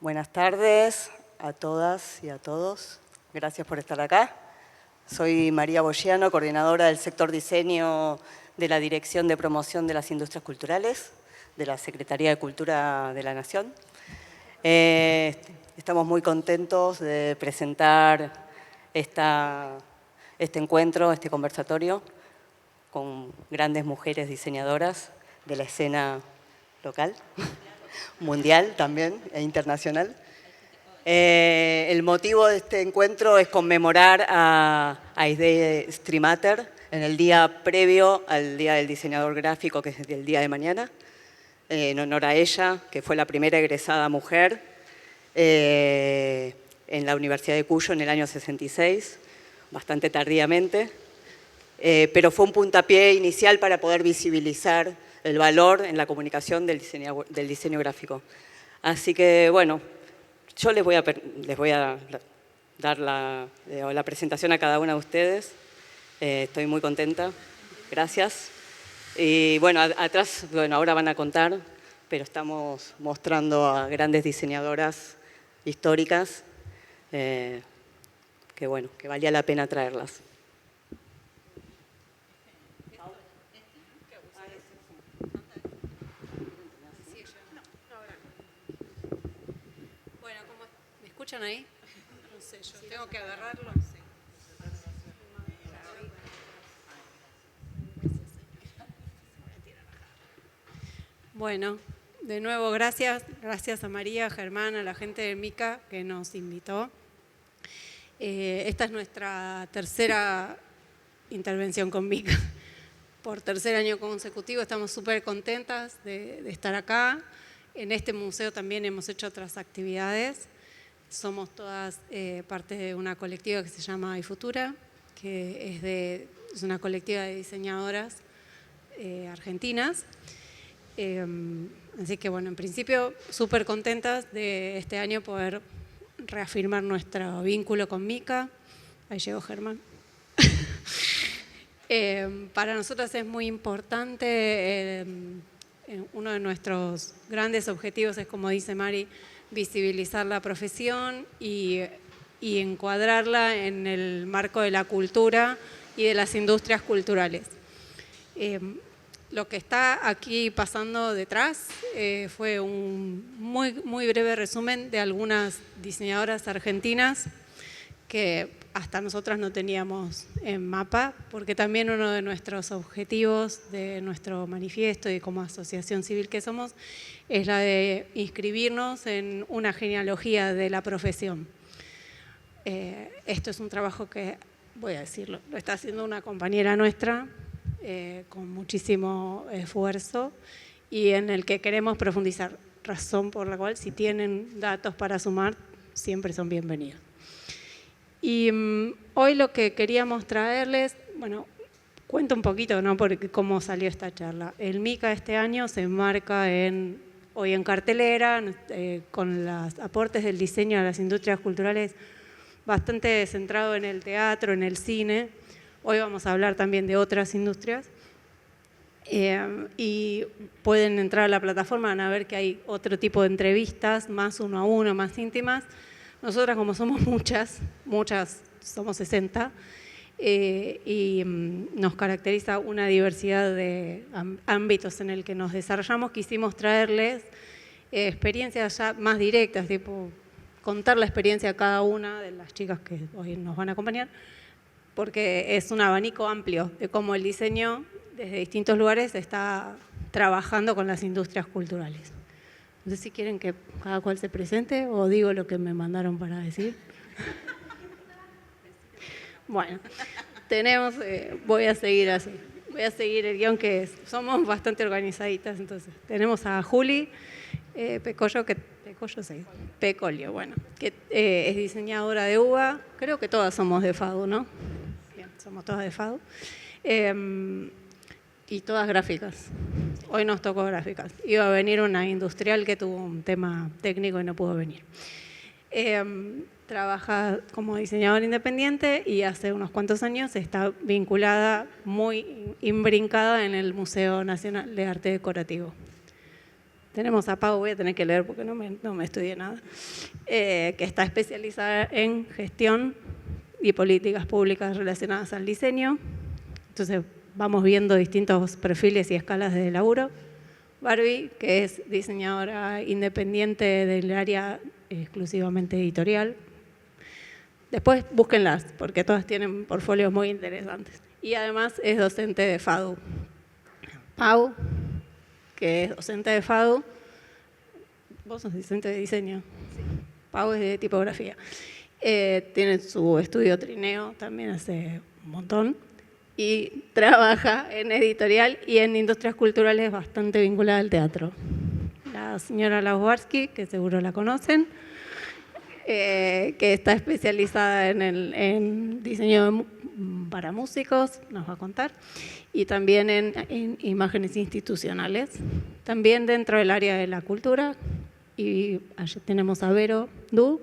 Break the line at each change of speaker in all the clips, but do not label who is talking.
Buenas tardes a todas y a todos. Gracias por estar acá. Soy María Bogiano, coordinadora del sector diseño de la Dirección de Promoción de las Industrias Culturales de la Secretaría de Cultura de la Nación. Estamos muy contentos de presentar este encuentro, este conversatorio con grandes mujeres diseñadoras de la escena local, mundial también e internacional. El motivo de este encuentro es conmemorar a Aide Strimater en el día previo al Día del Diseñador Gráfico, que es el día de mañana, en honor a ella, que fue la primera egresada mujer en la Universidad de Cuyo en el año 66, bastante tardíamente, pero fue un puntapié inicial para poder visibilizar el valor en la comunicación del diseño gráfico. Así que, bueno, yo les voy a dar la presentación a cada una de ustedes. Estoy muy contenta. Gracias. Y bueno, atrás, bueno, ahora van a contar, pero estamos mostrando a grandes diseñadoras históricas que, bueno, que valía la pena traerlas.
¿Me escuchan ahí? No sé, yo tengo que agarrarlo. Bueno, de nuevo gracias a María, a Germán, a la gente de MICA que nos invitó. Esta es nuestra tercera intervención con MICA. Por tercer año consecutivo estamos súper contentas de estar acá. En este museo también hemos hecho otras actividades. Somos todas parte de una colectiva que se llama iFutura, que es una colectiva de diseñadoras argentinas. Así que, bueno, en principio, súper contentas de este año poder reafirmar nuestro vínculo con MICA. Ahí llegó Germán. Para nosotros es muy importante, uno de nuestros grandes objetivos es, como dice Mari, visibilizar la profesión y encuadrarla en el marco de la cultura y de las industrias culturales. Lo que está aquí pasando detrás fue un muy breve resumen de algunas diseñadoras argentinas que hasta nosotras no teníamos en mapa, porque también uno de nuestros objetivos de nuestro manifiesto y como asociación civil que somos es la de inscribirnos en una genealogía de la profesión. Esto es un trabajo que, voy a decirlo, lo está haciendo una compañera nuestra con muchísimo esfuerzo y en el que queremos profundizar, razón por la cual si tienen datos para sumar siempre son bienvenidos. Y hoy lo que queríamos traerles, bueno, cuento un poquito, ¿no?, porque cómo salió esta charla. El MICA este año se enmarca hoy en cartelera, con los aportes del diseño a las industrias culturales bastante centrado en el teatro, en el cine. Hoy vamos a hablar también de otras industrias. Y pueden entrar a la plataforma, van a ver que hay otro tipo de entrevistas, más uno a uno, más íntimas. Nosotras, como somos muchas, somos 60, y nos caracteriza una diversidad de ámbitos en el que nos desarrollamos, quisimos traerles experiencias ya más directas, tipo contar la experiencia de cada una de las chicas que hoy nos van a acompañar, porque es un abanico amplio de cómo el diseño desde distintos lugares está trabajando con las industrias culturales. No sé si quieren que cada cual se presente o digo lo que me mandaron para decir. Bueno, voy a seguir así. Voy a seguir el guión que somos bastante organizaditas. Entonces, tenemos a Juli Pecolio, bueno, que es diseñadora de UBA. Creo que todas somos de FADU, ¿no? Bien, somos todas de FADU. Y todas gráficas. Hoy nos tocó gráficas. Iba a venir una industrial que tuvo un tema técnico y no pudo venir. Trabaja como diseñadora independiente y hace unos cuantos años está vinculada, muy imbrincada en el Museo Nacional de Arte Decorativo. tenemos a Pau, voy a tener que leer porque no me estudié nada, que está especializada en gestión y políticas públicas relacionadas al diseño. Entonces vamos viendo distintos perfiles y escalas de laburo. Barbie, que es diseñadora independiente del área exclusivamente editorial. Después búsquenlas, porque todas tienen portfolios muy interesantes. Y además es docente de FADU. Pau, que es docente de FADU. ¿Vos sos docente de diseño? Sí. Pau es de tipografía. Tiene su estudio Trineo, también hace un montón. Y trabaja en editorial y en industrias culturales bastante vinculada al teatro. La señora Lausbarsky, que seguro la conocen, que está especializada en diseño para músicos, nos va a contar, y también en imágenes institucionales, también dentro del área de la cultura. Y allí tenemos a Vero Du,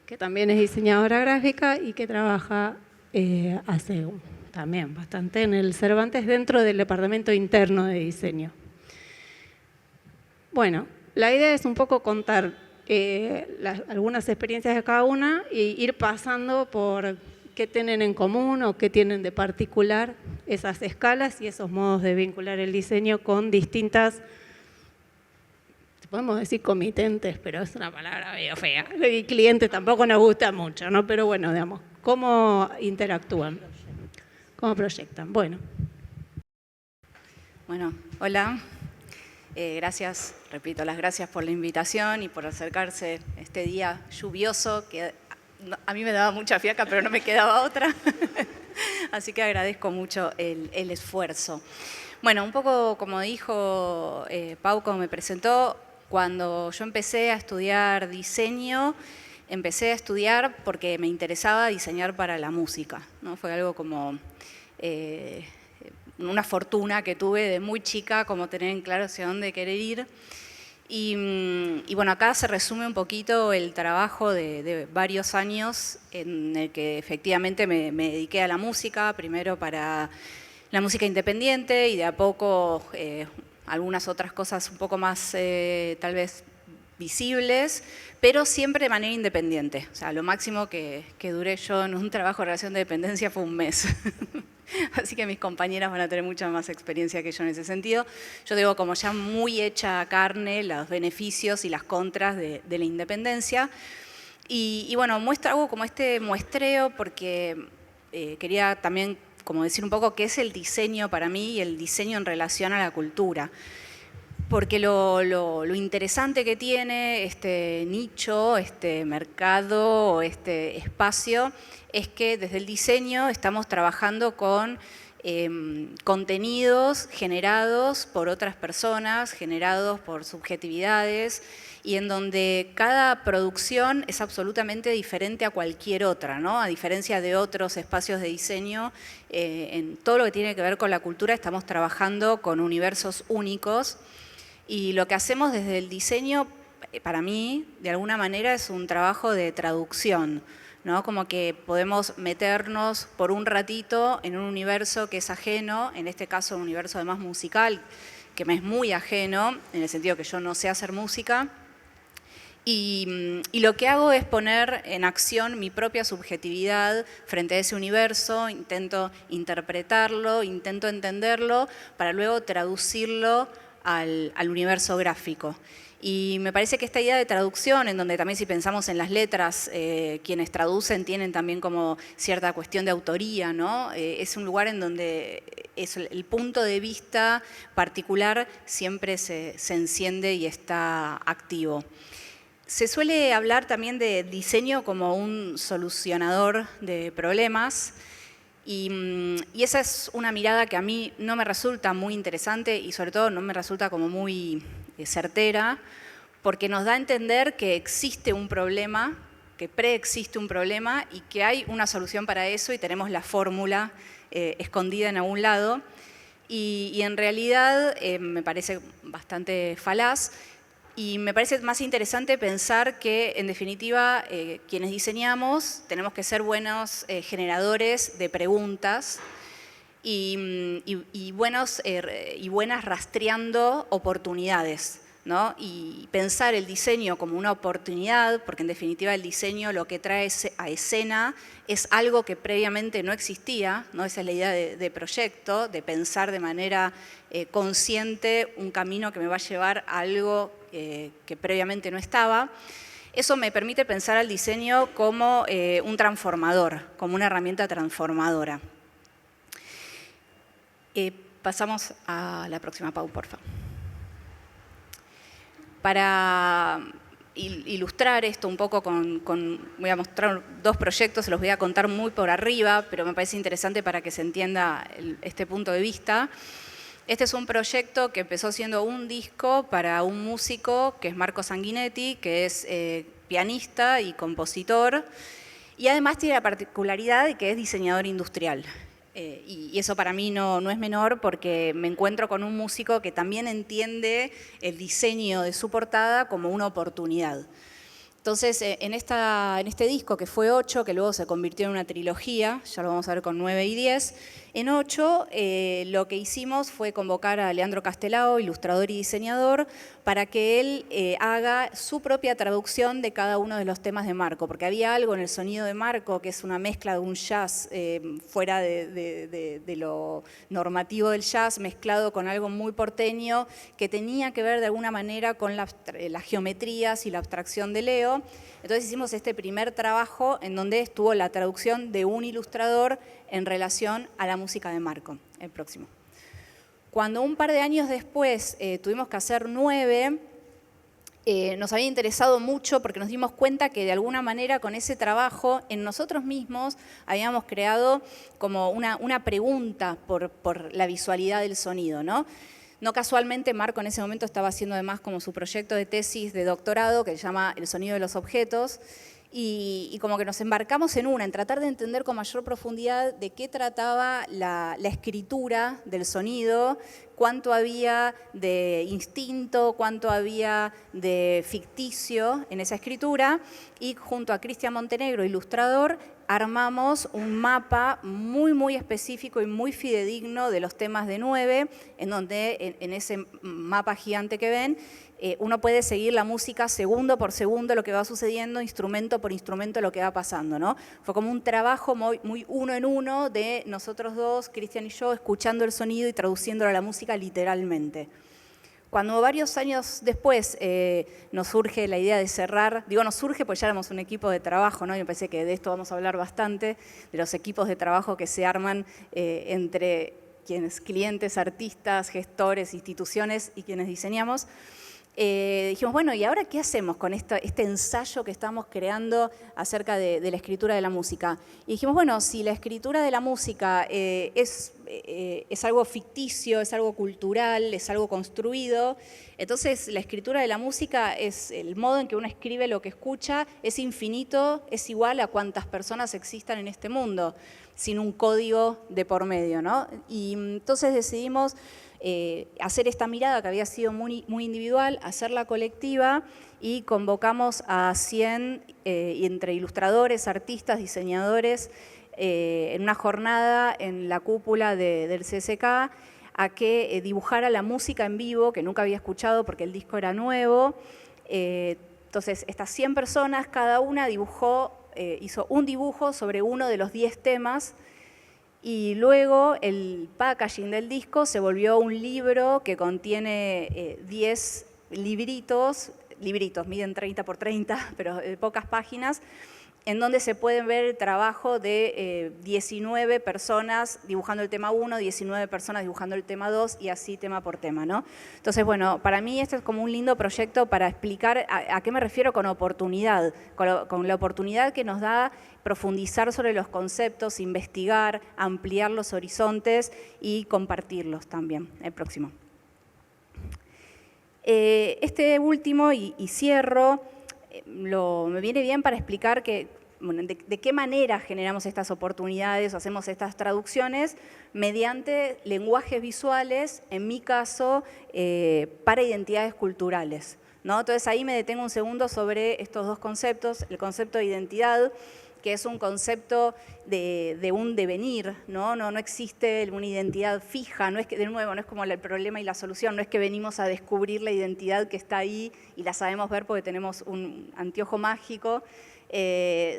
que también es diseñadora gráfica y que trabaja hace también bastante en el Cervantes dentro del departamento interno de diseño. Bueno, la idea es un poco contar algunas experiencias de cada una e ir pasando por qué tienen en común o qué tienen de particular esas escalas y esos modos de vincular el diseño con distintas, podemos decir comitentes, pero es una palabra medio fea. Y cliente tampoco nos gusta mucho, ¿no? Pero bueno, digamos, ¿cómo interactúan? ¿Cómo proyectan? Bueno,
hola. Gracias, repito, las gracias por la invitación y por acercarse este día lluvioso, que a mí me daba mucha fiaca, pero no me quedaba otra. Así que agradezco mucho el esfuerzo. Bueno, un poco como dijo Pau, como me presentó, cuando yo empecé a estudiar diseño, empecé a estudiar porque me interesaba diseñar para la música, ¿no? Fue algo como una fortuna que tuve de muy chica, como tener en claro hacia dónde querer ir. Y bueno, acá se resume un poquito el trabajo de varios años en el que efectivamente me dediqué a la música, primero para la música independiente y de a poco algunas otras cosas un poco más tal vez visibles, pero siempre de manera independiente. O sea, lo máximo que duré yo en un trabajo de relación de dependencia fue un mes. Así que mis compañeras van a tener mucha más experiencia que yo en ese sentido. Yo digo como ya muy hecha a carne los beneficios y las contras de la independencia. Y bueno, hago como este muestreo porque quería también como decir un poco qué es el diseño para mí y el diseño en relación a la cultura. Porque lo interesante que tiene este nicho, este mercado, este espacio, es que desde el diseño estamos trabajando con contenidos generados por otras personas, generados por subjetividades, y en donde cada producción es absolutamente diferente a cualquier otra, ¿no? A diferencia de otros espacios de diseño, en todo lo que tiene que ver con la cultura estamos trabajando con universos únicos. Y lo que hacemos desde el diseño, para mí, de alguna manera, es un trabajo de traducción, ¿no? Como que podemos meternos por un ratito en un universo que es ajeno, en este caso un universo además musical, que me es muy ajeno, en el sentido que yo no sé hacer música. Y lo que hago es poner en acción mi propia subjetividad frente a ese universo, intento interpretarlo, intento entenderlo, para luego traducirlo al universo gráfico. Y me parece que esta idea de traducción, en donde también si pensamos en las letras, quienes traducen tienen también como cierta cuestión de autoría, ¿no? Es un lugar en donde el punto de vista particular siempre se enciende y está activo. Se suele hablar también de diseño como un solucionador de problemas. Y esa es una mirada que a mí no me resulta muy interesante y sobre todo no me resulta como muy certera, porque nos da a entender que existe un problema, que preexiste un problema y que hay una solución para eso y tenemos la fórmula escondida en algún lado. Y en realidad me parece bastante falaz. Y me parece más interesante pensar que, en definitiva, quienes diseñamos tenemos que ser buenos generadores de preguntas y buenas rastreando oportunidades, ¿no? Y pensar el diseño como una oportunidad, porque en definitiva el diseño lo que trae a escena es algo que previamente no existía, ¿no? Esa es la idea de proyecto, de pensar de manera consciente un camino que me va a llevar a algo que previamente no estaba. Eso me permite pensar al diseño como un transformador, como una herramienta transformadora. Pasamos a la próxima, Pau, por favor. Para ilustrar esto un poco voy a mostrar 2 proyectos, se los voy a contar muy por arriba, pero me parece interesante para que se entienda este punto de vista. Este es un proyecto que empezó siendo un disco para un músico que es Marco Sanguinetti, que es pianista y compositor, y además tiene la particularidad de que es diseñador industrial. Y eso para mí no es menor, porque me encuentro con un músico que también entiende el diseño de su portada como una oportunidad. Entonces, en este disco, que fue 8, que luego se convirtió en una trilogía, ya lo vamos a ver con 9 y 10, en 8 lo que hicimos fue convocar a Leandro Castelao, ilustrador y diseñador, para que él haga su propia traducción de cada uno de los temas de Marco, porque había algo en el sonido de Marco que es una mezcla de un jazz fuera de lo normativo del jazz, mezclado con algo muy porteño, que tenía que ver de alguna manera con las geometrías y la abstracción de Leo. Entonces hicimos este primer trabajo en donde estuvo la traducción de un ilustrador en relación a la música de Marco. El próximo. Cuando un par de años después tuvimos que hacer 9, nos había interesado mucho porque nos dimos cuenta que de alguna manera con ese trabajo en nosotros mismos habíamos creado como una pregunta por la visualidad del sonido, ¿no? No casualmente Marco en ese momento estaba haciendo además como su proyecto de tesis de doctorado que se llama El sonido de los objetos, y como que nos embarcamos en tratar de entender con mayor profundidad de qué trataba la escritura del sonido, cuánto había de instinto, cuánto había de ficticio en esa escritura, y junto a Cristian Montenegro, ilustrador, armamos un mapa muy específico y muy fidedigno de los temas de 9, en donde en ese mapa gigante que ven, uno puede seguir la música segundo por segundo, lo que va sucediendo, instrumento por instrumento, lo que va pasando, ¿no? Fue como un trabajo muy uno en uno de nosotros dos, Cristian y yo, escuchando el sonido y traduciéndolo a la música literalmente. Cuando varios años después nos surge la idea de cerrar, digo nos surge porque ya éramos un equipo de trabajo, ¿no? Y me parece que de esto vamos a hablar bastante, de los equipos de trabajo que se arman entre quienes clientes, artistas, gestores, instituciones y quienes diseñamos. Dijimos, bueno, ¿y ahora qué hacemos con este ensayo que estamos creando acerca de la escritura de la música? Y dijimos, bueno, si la escritura de la música es algo ficticio, es algo cultural, es algo construido, entonces la escritura de la música es el modo en que uno escribe lo que escucha, es infinito, es igual a cuantas personas existan en este mundo, sin un código de por medio, ¿no? Y entonces decidimos hacer esta mirada que había sido muy individual, hacerla colectiva, y convocamos a 100 entre ilustradores, artistas, diseñadores, en una jornada en la cúpula del CSK, a que dibujara la música en vivo, que nunca había escuchado porque el disco era nuevo. Entonces, estas 100 personas, cada una hizo un dibujo sobre uno de los 10 temas, y luego el packaging del disco se volvió un libro que contiene 10 libritos, miden 30 por 30, pero de pocas páginas, en donde se puede ver el trabajo de 19 personas dibujando el tema 1, 19 personas dibujando el tema 2 y así tema por tema, ¿no? Entonces, bueno, para mí esto es como un lindo proyecto para explicar a qué me refiero con oportunidad, con la oportunidad que nos da profundizar sobre los conceptos, investigar, ampliar los horizontes y compartirlos también. El próximo. Este último, y cierro, me viene bien para explicar de qué manera generamos estas oportunidades o hacemos estas traducciones mediante lenguajes visuales, en mi caso, para identidades culturales, ¿no? Entonces ahí me detengo un segundo sobre estos dos conceptos, el concepto de identidad, que es un concepto de un devenir, ¿no? No existe una identidad fija, no es que, de nuevo, no es como el problema y la solución, no es que venimos a descubrir la identidad que está ahí y la sabemos ver porque tenemos un anteojo mágico,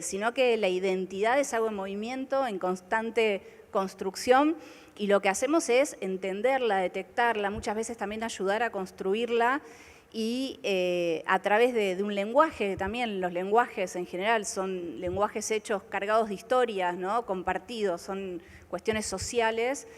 sino que la identidad es algo en movimiento, en constante construcción, y lo que hacemos es entenderla, detectarla, muchas veces también ayudar a construirla, y a través de un lenguaje, también los lenguajes en general son lenguajes hechos cargados de historias, ¿no? Compartidos, son cuestiones sociales,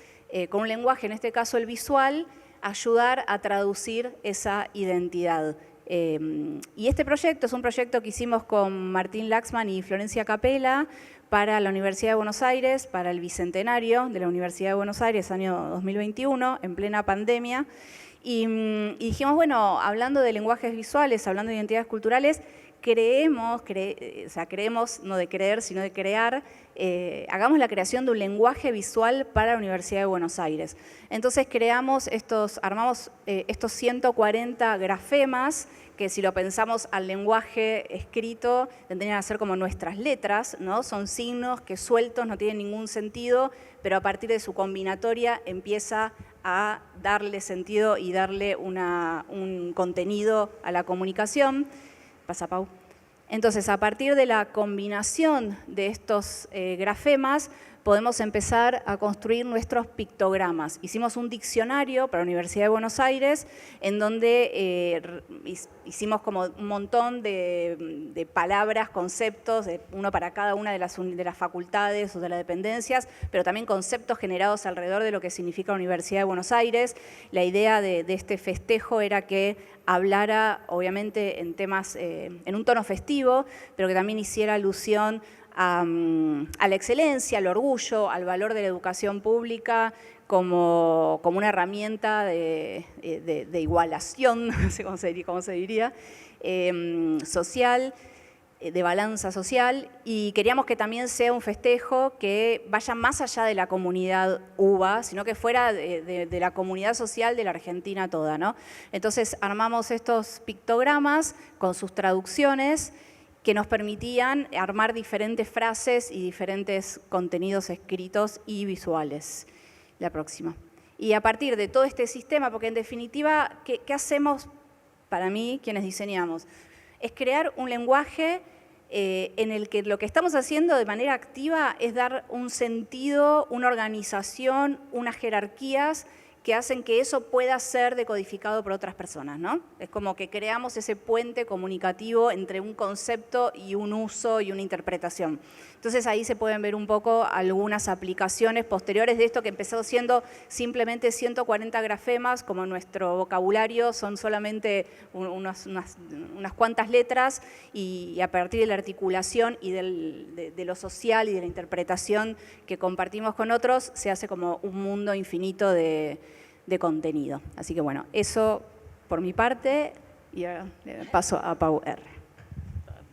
con un lenguaje, en este caso el visual, ayudar a traducir esa identidad. Y este proyecto es un proyecto que hicimos con Martín Laxman y Florencia Capella para la Universidad de Buenos Aires, para el Bicentenario de la Universidad de Buenos Aires, año 2021, en plena pandemia. Y dijimos, bueno, hablando de lenguajes visuales, hablando de identidades culturales, creemos, no de creer, sino de crear, hagamos la creación de un lenguaje visual para la Universidad de Buenos Aires. Entonces armamos estos 140 grafemas, que si lo pensamos al lenguaje escrito, tendrían que ser como nuestras letras, ¿no? Son signos que sueltos no tienen ningún sentido, pero a partir de su combinatoria empieza a darle sentido y darle un contenido a la comunicación. Pasa, Pau. Entonces, a partir de la combinación de estos grafemas, podemos empezar a construir nuestros pictogramas. Hicimos un diccionario para la Universidad de Buenos Aires, en donde hicimos como un montón de palabras, conceptos, uno para cada una de las facultades o de las dependencias, pero también conceptos generados alrededor de lo que significa la Universidad de Buenos Aires. La idea de este festejo era que hablara, obviamente, en temas, en un tono festivo, pero que también hiciera alusión a la excelencia, al orgullo, al valor de la educación pública como una herramienta de igualación, no sé cómo se diría, social, de balanza social, y queríamos que también sea un festejo que vaya más allá de la comunidad UBA, sino que fuera de la comunidad social de la Argentina toda, ¿no? Entonces armamos estos pictogramas con sus traducciones que nos permitían armar diferentes frases y diferentes contenidos escritos y visuales. La próxima. Y a partir de todo este sistema, porque en definitiva, ¿qué hacemos para mí, quienes diseñamos? Es crear un lenguaje en el que lo que estamos haciendo de manera activa es dar un sentido, una organización, unas jerarquías que hacen que eso pueda ser decodificado por otras personas, ¿no? Es como que creamos ese puente comunicativo entre un concepto y un uso y una interpretación. Entonces ahí se pueden ver un poco algunas aplicaciones posteriores de esto que empezó siendo simplemente 140 grafemas, como nuestro vocabulario son solamente unas cuantas letras, y a partir de la articulación y de lo social y de la interpretación que compartimos con otros, se hace como un mundo infinito de contenido. Así que bueno, eso por mi parte, y ahora le paso a Pau R.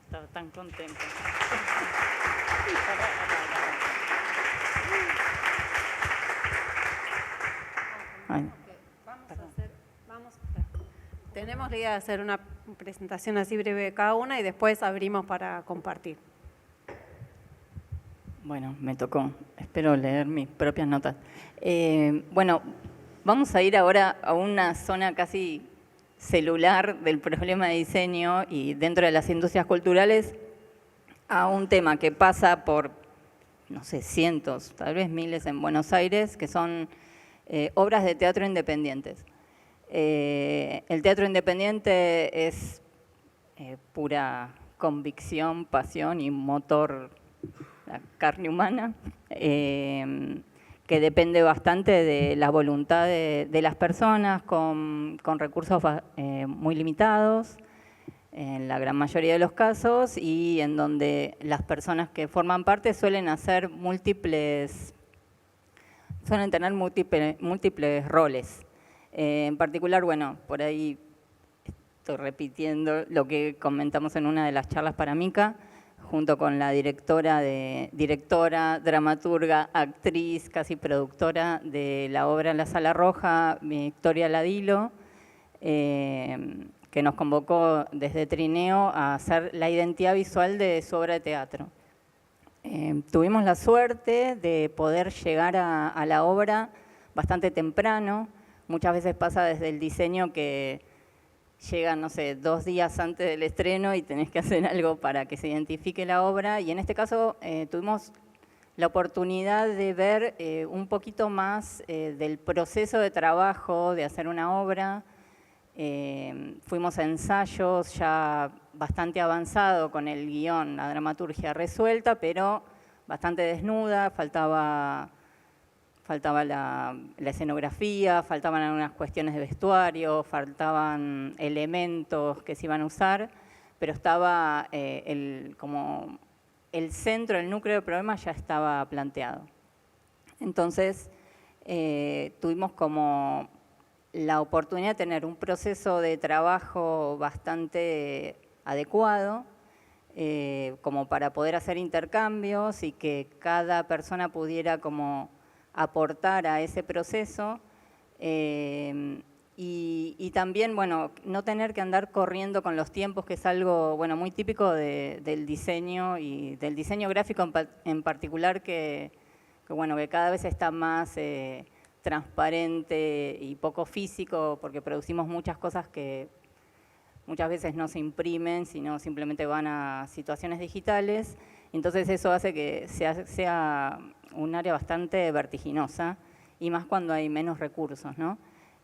Estaba tan contenta.
Tenemos la idea de hacer una presentación así breve de cada una y después abrimos para compartir.
Bueno, me tocó. Espero leer mis propias notas. Bueno, vamos a ir ahora a una zona casi celular del problema de diseño y dentro de las industrias culturales a un tema que pasa por, no sé, cientos, tal vez miles en Buenos Aires, que son obras de teatro independientes. El teatro independiente es pura convicción, pasión y motor, la carne humana, que depende bastante de la voluntad de las personas con recursos muy limitados, en la gran mayoría de los casos, y en donde las personas que forman parte suelen tener múltiples roles. En particular, bueno, por ahí estoy repitiendo lo que comentamos en una de las charlas para Mica, junto con la directora, dramaturga, actriz, casi productora de la obra La Sala Roja, Victoria Ladilo, que nos convocó desde Trineo a hacer la identidad visual de su obra de teatro. Tuvimos la suerte de poder llegar a la obra bastante temprano. Muchas veces pasa desde el diseño que llegan, no sé, 2 días antes del estreno y tenés que hacer algo para que se identifique la obra. Y en este caso tuvimos la oportunidad de ver un poquito más del proceso de trabajo de hacer una obra. Fuimos a ensayos ya bastante avanzado con el guión, la dramaturgia resuelta, pero bastante desnuda, faltaba la escenografía, faltaban algunas cuestiones de vestuario, faltaban elementos que se iban a usar, pero estaba como el centro, el núcleo del problema ya estaba planteado. Entonces, tuvimos como la oportunidad de tener un proceso de trabajo bastante adecuado, como para poder hacer intercambios y que cada persona pudiera como aportar a ese proceso y también, bueno, no tener que andar corriendo con los tiempos, que es algo, bueno, muy típico del diseño y del diseño gráfico en particular, que bueno, que cada vez está más transparente y poco físico, porque producimos muchas cosas que muchas veces no se imprimen, sino simplemente van a situaciones digitales. Entonces eso hace que sea un área bastante vertiginosa, y más cuando hay menos recursos, ¿no?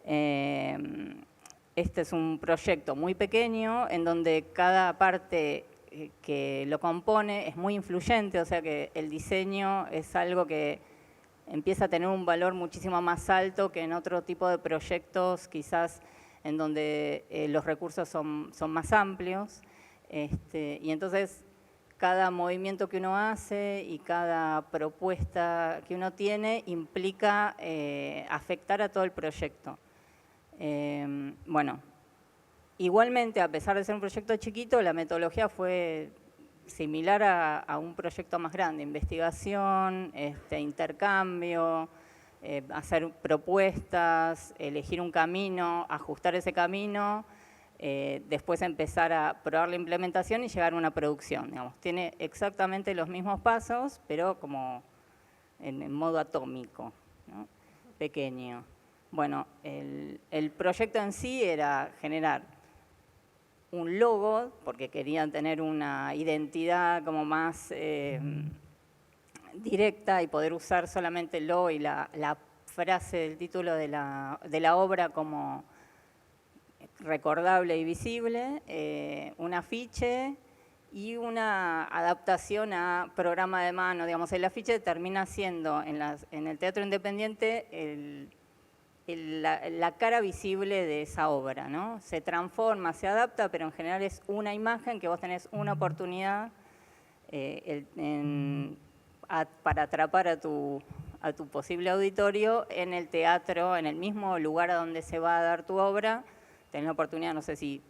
Este es un proyecto muy pequeño en donde cada parte que lo compone es muy influyente, o sea que el diseño es algo que empieza a tener un valor muchísimo más alto que en otro tipo de proyectos, quizás en donde los recursos son más amplios. Y entonces cada movimiento que uno hace y cada propuesta que uno tiene implica afectar a todo el proyecto. Bueno, igualmente, a pesar de ser un proyecto chiquito, la metodología fue similar a un proyecto más grande: investigación, intercambio, hacer propuestas, elegir un camino, ajustar ese camino, después empezar a probar la implementación y llegar a una producción. Digamos, tiene exactamente los mismos pasos, pero como en modo atómico, ¿no? Pequeño. Bueno, el proyecto en sí era generar un logo, porque querían tener una identidad como más directa y poder usar solamente el logo y la frase del título de la obra como recordable y visible, un afiche y una adaptación a programa de mano. Digamos, el afiche termina siendo en el teatro independiente la cara visible de esa obra, ¿no? Se transforma, se adapta, pero en general es una imagen que vos tenés una oportunidad para atrapar a tu posible auditorio en el teatro, en el mismo lugar a donde se va a dar tu obra. Tenés la oportunidad, no sé si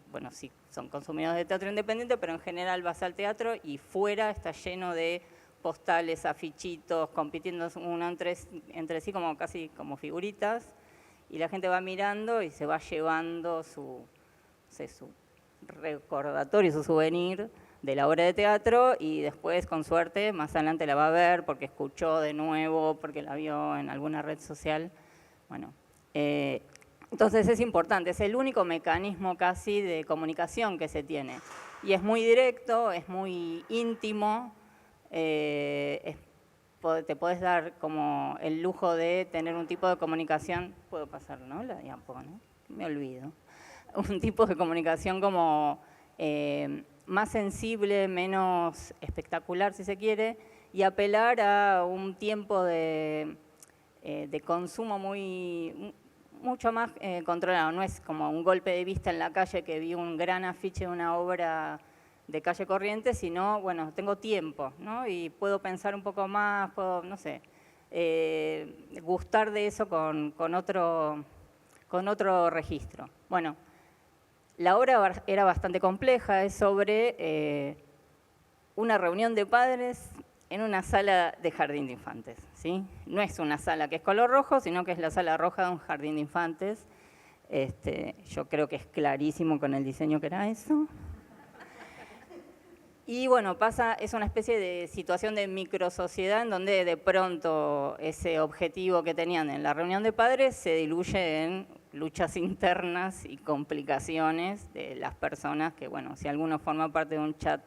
son consumidores de teatro independiente, pero en general vas al teatro y fuera está lleno de postales, afichitos, compitiendo uno entre sí como casi como figuritas, y la gente va mirando y se va llevando su recordatorio, su souvenir de la obra de teatro, y después, con suerte, más adelante la va a ver porque escuchó de nuevo, porque la vio en alguna red social. Bueno, entonces es importante, es el único mecanismo casi de comunicación que se tiene. Y es muy directo, es muy íntimo, te podés dar como el lujo de tener un tipo de comunicación, puedo pasar, ¿no? La diapo, ¿no? Me olvido. Un tipo de comunicación como más sensible, menos espectacular, si se quiere, y apelar a un tiempo de consumo mucho más controlado. No es como un golpe de vista en la calle que vi un gran afiche de una obra de calle corriente, sino, bueno, tengo tiempo, ¿no? Y puedo pensar un poco más, puedo, no sé, gustar de eso con otro registro. Bueno, la obra era bastante compleja, es sobre una reunión de padres en una sala de jardín de infantes, ¿sí? No es una sala que es color rojo, sino que es la sala roja de un jardín de infantes. Yo creo que es clarísimo con el diseño que era eso. Y bueno, es una especie de situación de microsociedad en donde de pronto ese objetivo que tenían en la reunión de padres se diluye en luchas internas y complicaciones de las personas que, bueno, si alguno forma parte de un chat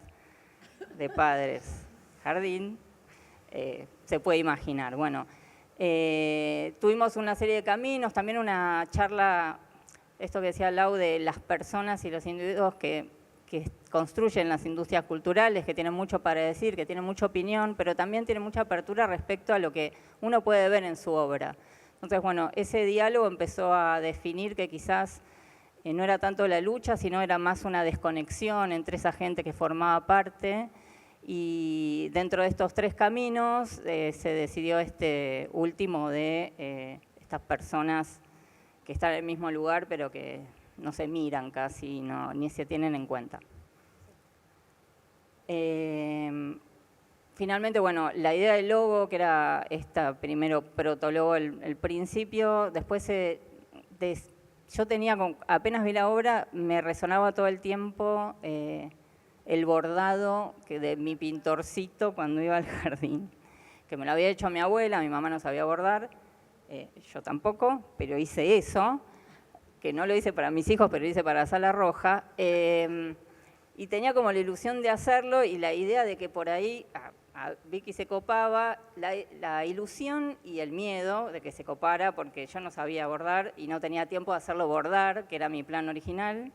de padres jardín, se puede imaginar. Bueno, tuvimos una serie de caminos, también una charla, esto que decía Lau, de las personas y los individuos que construyen las industrias culturales, que tienen mucho para decir, que tienen mucha opinión, pero también tienen mucha apertura respecto a lo que uno puede ver en su obra. Entonces, bueno, ese diálogo empezó a definir que quizás no era tanto la lucha, sino era más una desconexión entre esa gente que formaba parte. Y dentro de estos 3 caminos se decidió este último de estas personas que están en el mismo lugar, pero que no se miran casi, ni se tienen en cuenta. Finalmente, bueno, la idea del logo, que era primero protologo el principio, después yo tenía, apenas vi la obra, me resonaba todo el tiempo el bordado de mi pintorcito cuando iba al jardín, que me lo había hecho mi abuela, mi mamá no sabía bordar, yo tampoco, pero hice eso, que no lo hice para mis hijos, pero lo hice para Sala Roja, y tenía como la ilusión de hacerlo y la idea de que por ahí a Vicky se copaba, la ilusión y el miedo de que se copara, porque yo no sabía bordar y no tenía tiempo de hacerlo bordar, que era mi plan original.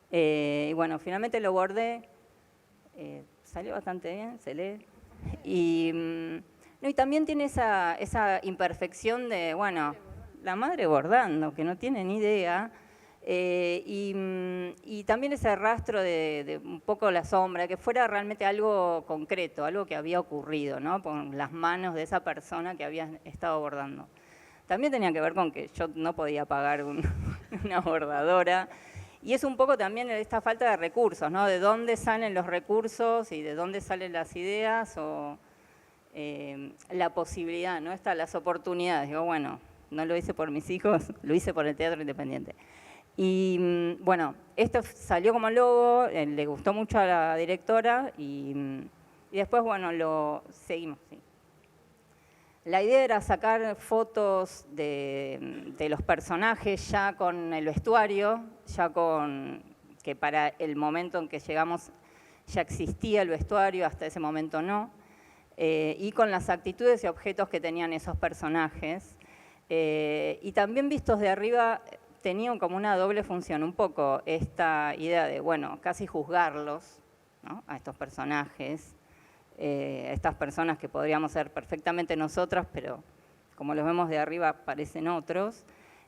Y bueno, finalmente lo bordé, salió bastante bien, se lee. Y también tiene esa imperfección de, bueno, la madre bordando, que no tiene ni idea, y también ese rastro de un poco la sombra, que fuera realmente algo concreto, algo que había ocurrido, ¿no? Con las manos de esa persona que había estado bordando. También tenía que ver con que yo no podía pagar una bordadora, y es un poco también esta falta de recursos, ¿no? De dónde salen los recursos y de dónde salen las ideas o la posibilidad, ¿no? Las oportunidades. Digo, bueno, no lo hice por mis hijos, lo hice por el Teatro Independiente. Y bueno, esto salió como logo, le gustó mucho a la directora y después, bueno, lo seguimos. Sí. La idea era sacar fotos de los personajes ya con el vestuario, ya que para el momento en que llegamos ya existía el vestuario, hasta ese momento no, y con las actitudes y objetos que tenían esos personajes. Y también vistos de arriba tenían como una doble función, un poco esta idea de, bueno, casi juzgarlos, ¿no? A estos personajes, estas personas que podríamos ser perfectamente nosotras, pero como los vemos de arriba parecen otros.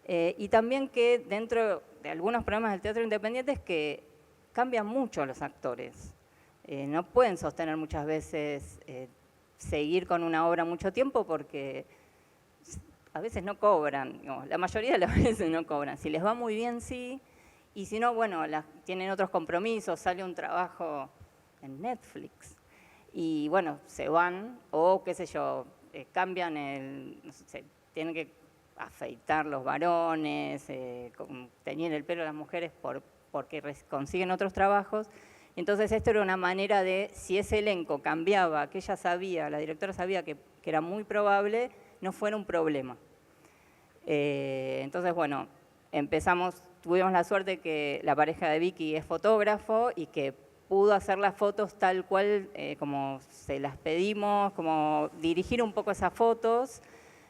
Y también que dentro de algunos programas del Teatro Independiente es que cambian mucho los actores. No pueden sostener muchas veces seguir con una obra mucho tiempo porque a veces no cobran, no, la mayoría de las veces no cobran. Si les va muy bien, sí, y si no, bueno, tienen otros compromisos, sale un trabajo en Netflix, y bueno, se van, o qué sé yo, cambian no sé, tienen que afeitar los varones, teñir el pelo a las mujeres porque consiguen otros trabajos. Entonces esto era una manera de, si ese elenco cambiaba, que ella sabía, la directora sabía que era muy probable, no fuera un problema. Entonces, bueno, tuvimos la suerte que la pareja de Vicky es fotógrafo y que pudo hacer las fotos tal cual como se las pedimos, como dirigir un poco esas fotos.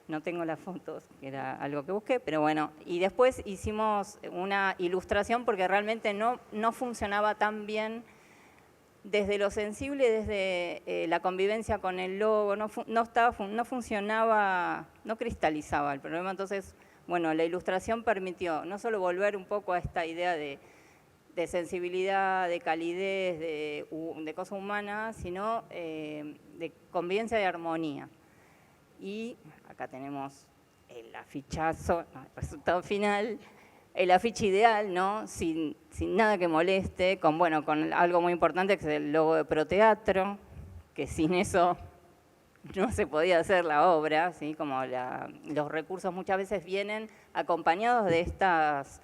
No tengo las fotos, que era algo que busqué, pero bueno. Y después hicimos una ilustración porque realmente no funcionaba tan bien desde lo sensible, desde la convivencia con el logo, no funcionaba, no cristalizaba el problema. Entonces, bueno, la ilustración permitió no solo volver un poco a esta idea de sensibilidad, de calidez, de cosa humana, sino de convivencia y armonía. Y acá tenemos el afichazo, el resultado final, el afiche ideal, ¿no? Sin nada que moleste, con algo muy importante que es el logo de Proteatro, que sin eso no se podía hacer la obra, ¿sí? Como los recursos muchas veces vienen acompañados de estas,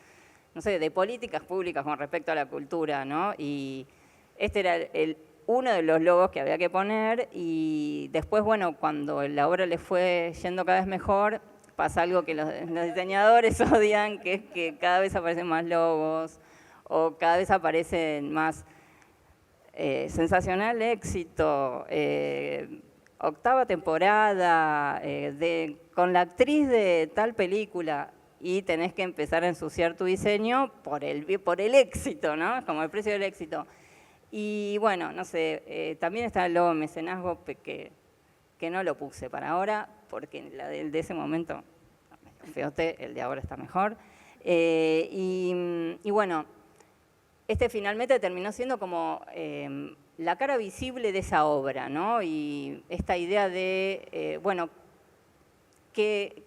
no sé, de políticas públicas con respecto a la cultura, ¿no? Y este era uno de los logos que había que poner, y después, bueno, cuando la obra le fue yendo cada vez mejor, pasa algo que los diseñadores odian, que es que cada vez aparecen más logos o cada vez aparecen más sensacional éxito, octava temporada, con la actriz de tal película, y tenés que empezar a ensuciar tu diseño por el éxito, ¿no? Como el precio del éxito. Y bueno, no sé, también está el logo mecenazgo que no lo puse para ahora, porque el de ese momento, feote, el de ahora está mejor. Y bueno, finalmente terminó siendo como la cara visible de esa obra, ¿no? Y esta idea de, bueno, ¿qué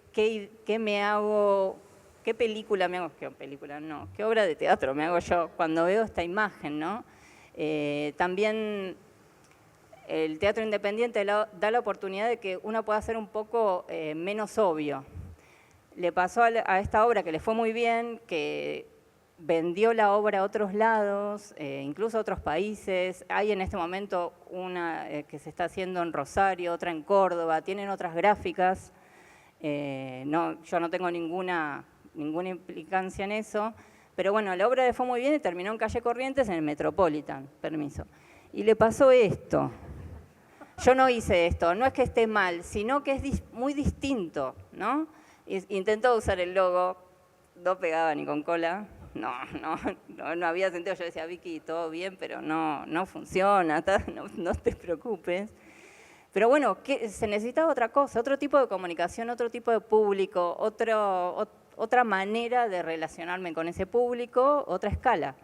me hago? ¿Qué película me hago? ¿Qué película? No, ¿qué obra de teatro me hago yo cuando veo esta imagen, ¿no? También el teatro independiente da la oportunidad de que uno pueda ser un poco menos obvio. Le pasó a esta obra que le fue muy bien, que vendió la obra a otros lados, incluso a otros países. Hay en este momento una que se está haciendo en Rosario, otra en Córdoba, tienen otras gráficas. Yo no tengo ninguna implicancia en eso, pero bueno, la obra le fue muy bien y terminó en Calle Corrientes, en el Metropolitan, permiso. Y le pasó esto. Yo no hice esto, no es que esté mal, sino que es muy distinto, ¿no? Intentó usar el logo, no pegaba ni con cola, no había sentido. Yo decía, Vicky, todo bien, pero no funciona, no te preocupes. Pero bueno, se necesitaba otra cosa, otro tipo de comunicación, otro tipo de público, otra manera de relacionarme con ese público, otra escala.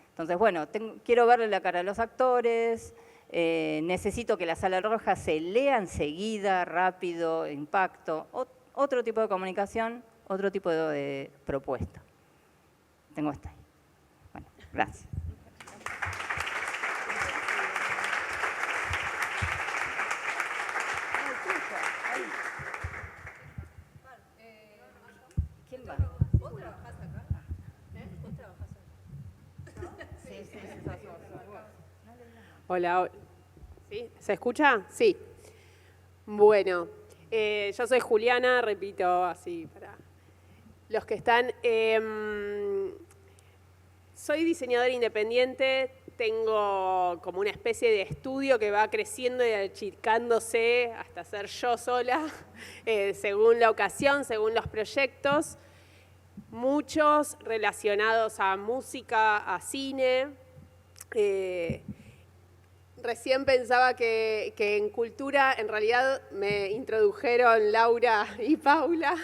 Entonces, bueno, quiero verle la cara a los actores, necesito que la sala roja se lea enseguida, rápido, impacto, otro tipo de comunicación, otro tipo de propuesta. Tengo esta ahí. Bueno, gracias. ¿Quién va? ¿Vos trabajás acá? ¿Vos trabajás acá? Sí,
Hola, ¿sí? ¿Se escucha? Sí. Bueno, yo soy Juliana, repito así para los que están. Soy diseñadora independiente, tengo como una especie de estudio que va creciendo y achicándose hasta ser yo sola, según la ocasión, según los proyectos, muchos relacionados a música, a cine. Recién pensaba que en cultura en realidad me introdujeron Laura y Paula,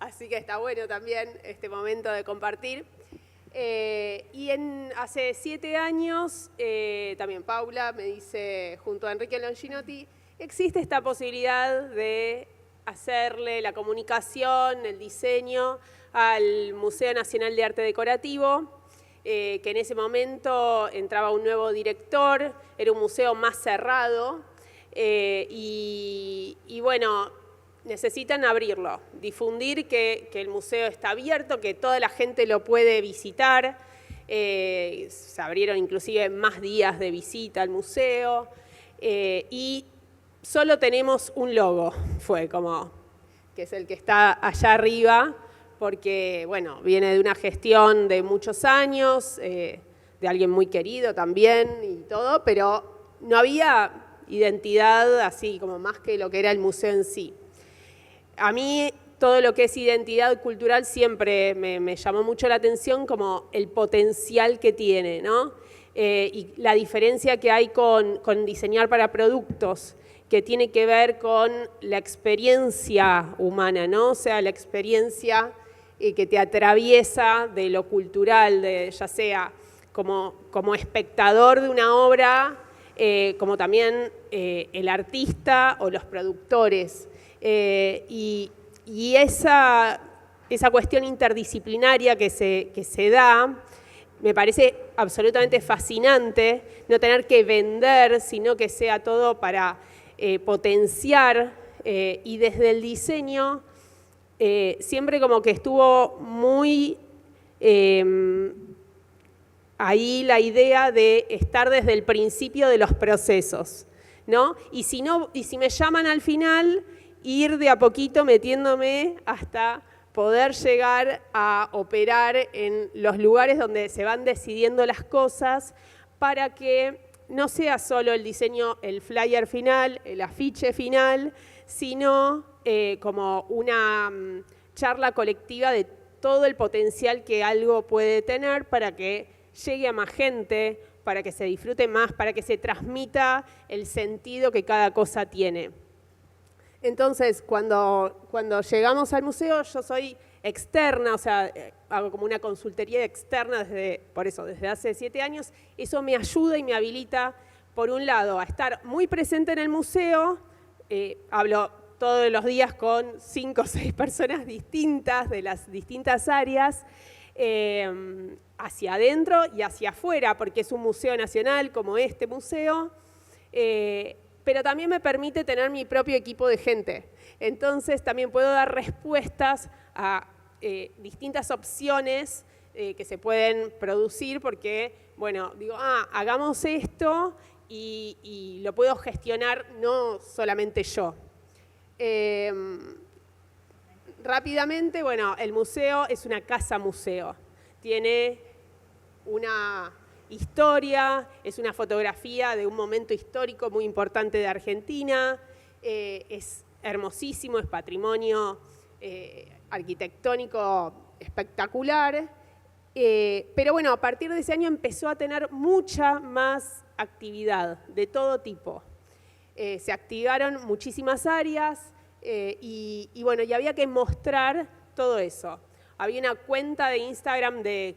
así que está bueno también este momento de compartir. Y hace 7 años, también Paula me dice, junto a Enrique Longinotti, existe esta posibilidad de hacerle la comunicación, el diseño al Museo Nacional de Arte Decorativo, que en ese momento entraba un nuevo director, era un museo más cerrado, y bueno, necesitan abrirlo, difundir que el museo está abierto, que toda la gente lo puede visitar. Se abrieron inclusive más días de visita al museo, y solo tenemos un logo, fue como, que es el que está allá arriba, porque bueno, viene de una gestión de muchos años, de alguien muy querido también y todo, pero no había identidad así como más que lo que era el museo en sí. A mí todo lo que es identidad cultural siempre me llamó mucho la atención, como el potencial que tiene, ¿no? Y la diferencia que hay con diseñar para productos, que tiene que ver con la experiencia humana, ¿no? O sea, la experiencia que te atraviesa de lo cultural, ya sea como espectador de una obra, como también el artista o los productores. Y esa cuestión interdisciplinaria que se da, me parece absolutamente fascinante, no tener que vender, sino que sea todo para potenciar, y desde el diseño siempre como que estuvo muy ahí la idea de estar desde el principio de los procesos, ¿no? Y si me llaman al final, ir de a poquito metiéndome hasta poder llegar a operar en los lugares donde se van decidiendo las cosas para que no sea solo el diseño, el flyer final, el afiche final, sino como una charla colectiva de todo el potencial que algo puede tener para que llegue a más gente, para que se disfrute más, para que se transmita el sentido que cada cosa tiene. Entonces, cuando llegamos al museo, yo soy externa, o sea, hago como una consultoría externa desde hace 7 años. Eso me ayuda y me habilita, por un lado, a estar muy presente en el museo. Hablo todos los días con 5 o 6 personas distintas de las distintas áreas, hacia adentro y hacia afuera, porque es un museo nacional como este museo, pero también me permite tener mi propio equipo de gente. Entonces también puedo dar respuestas a distintas opciones que se pueden producir, porque, bueno, digo, hagamos esto y lo puedo gestionar no solamente yo. Rápidamente, bueno, el museo es una casa museo. Tiene una historia, es una fotografía de un momento histórico muy importante de Argentina, es hermosísimo, es patrimonio arquitectónico espectacular, pero bueno, a partir de ese año empezó a tener mucha más actividad de todo tipo. Se activaron muchísimas áreas y bueno, y había que mostrar todo eso. Había una cuenta de Instagram de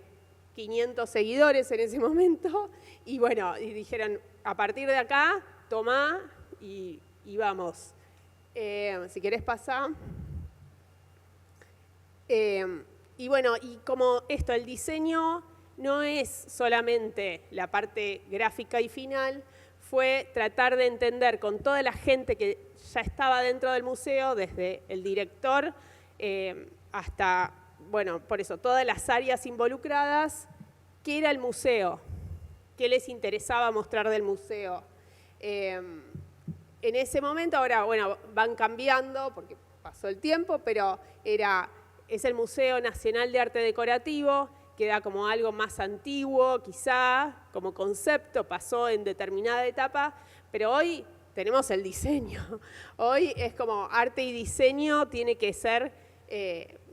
500 seguidores en ese momento y bueno, y dijeron, a partir de acá, tomá y vamos. Si querés pasar. Y bueno, y como esto, el diseño no es solamente la parte gráfica y final, fue tratar de entender con toda la gente que ya estaba dentro del museo, desde el director hasta, bueno, por eso, todas las áreas involucradas, qué era el museo, qué les interesaba mostrar del museo. En ese momento, ahora, bueno, van cambiando porque pasó el tiempo, pero es el Museo Nacional de Arte Decorativo, queda como algo más antiguo, quizá, como concepto, pasó en determinada etapa, pero hoy tenemos el diseño. Hoy es como arte y diseño tiene que ser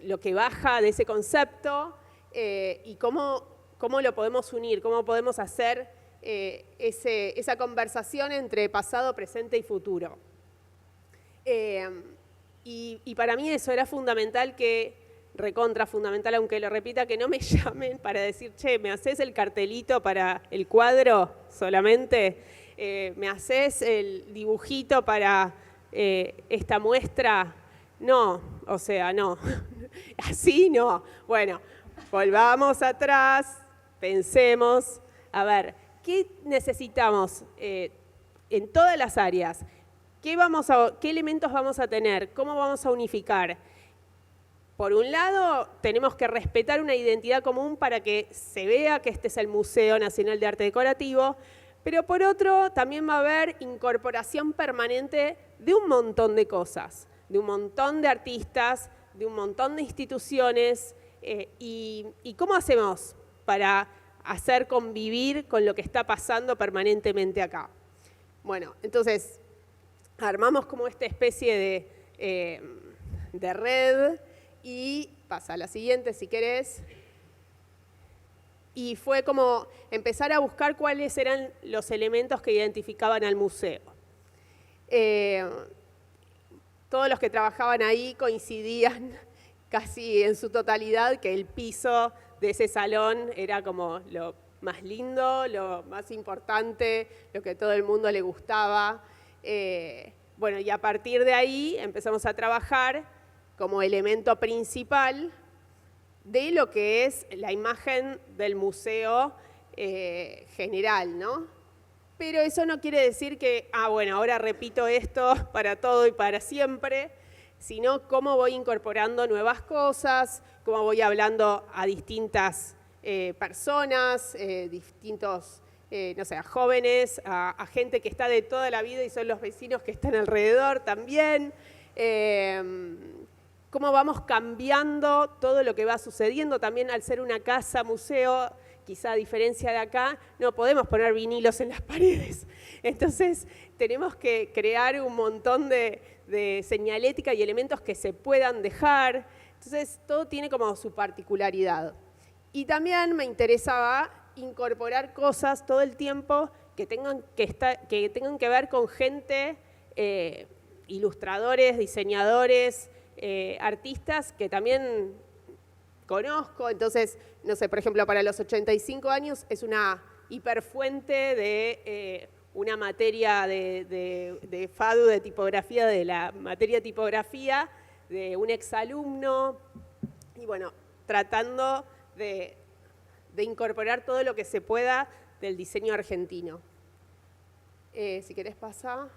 lo que baja de ese concepto y cómo lo podemos unir, cómo podemos hacer esa conversación entre pasado, presente y futuro. Y para mí eso era fundamental, recontra fundamental, aunque lo repita, que no me llamen para decir, che, ¿me haces el cartelito para el cuadro solamente? ¿Me haces el dibujito para esta muestra? No, o sea, no. Así no. Bueno, volvamos atrás, pensemos, a ver, ¿qué necesitamos en todas las áreas? ¿Qué elementos vamos a tener? ¿Cómo vamos a unificar? Por un lado, tenemos que respetar una identidad común para que se vea que este es el Museo Nacional de Arte Decorativo, pero por otro, también va a haber incorporación permanente de un montón de cosas, de un montón de artistas, de un montón de instituciones, y ¿cómo hacemos para hacer convivir con lo que está pasando permanentemente acá? Bueno, entonces, armamos como esta especie de red. Y pasa a la siguiente, si querés. Y fue como empezar a buscar cuáles eran los elementos que identificaban al museo. Todos los que trabajaban ahí coincidían casi en su totalidad que el piso de ese salón era como lo más lindo, lo más importante, lo que a todo el mundo le gustaba. Bueno, y a partir de ahí empezamos a trabajar como elemento principal de lo que es la imagen del museo general, ¿no? Pero eso no quiere decir que, bueno, ahora repito esto para todo y para siempre, sino cómo voy incorporando nuevas cosas, cómo voy hablando a distintas personas, distintos, no sé, a jóvenes, a gente que está de toda la vida y son los vecinos que están alrededor también. Cómo vamos cambiando todo lo que va sucediendo también al ser una casa museo. Quizá a diferencia de acá, no podemos poner vinilos en las paredes. Entonces, tenemos que crear un montón de señalética y elementos que se puedan dejar. Entonces, todo tiene como su particularidad. Y también me interesaba incorporar cosas todo el tiempo que tengan que ver con gente, ilustradores, diseñadores, artistas que también conozco. Entonces, no sé, por ejemplo, para los 85 años es una hiperfuente de una materia de FADU, de tipografía, de la materia de tipografía, de un exalumno, y bueno, tratando de incorporar todo lo que se pueda del diseño argentino. Si querés pasar.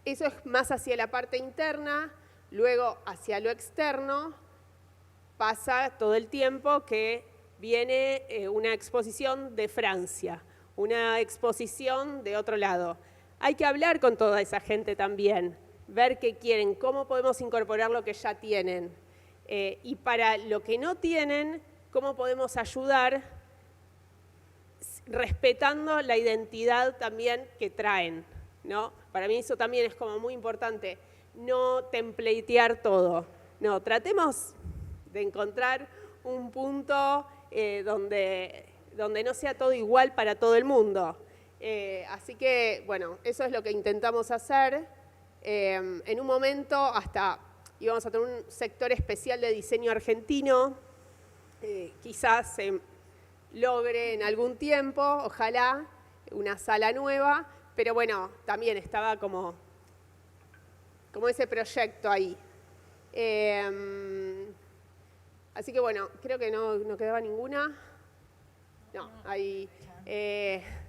Eso es más hacia la parte interna, luego hacia lo externo pasa todo el tiempo que viene una exposición de Francia, una exposición de otro lado. Hay que hablar con toda esa gente también, ver qué quieren, cómo podemos incorporar lo que ya tienen. Y para lo que no tienen, cómo podemos ayudar respetando la identidad también que traen, ¿no? Para mí eso también es como muy importante, no templatear todo. No, tratemos de encontrar un punto donde no sea todo igual para todo el mundo. Así que, bueno, eso es lo que intentamos hacer. En un momento hasta íbamos a tener un sector especial de diseño argentino, quizás se logre en algún tiempo, ojalá, una sala nueva, pero bueno, también estaba como ese proyecto ahí. Así que bueno, creo que no quedaba ninguna. No, ahí,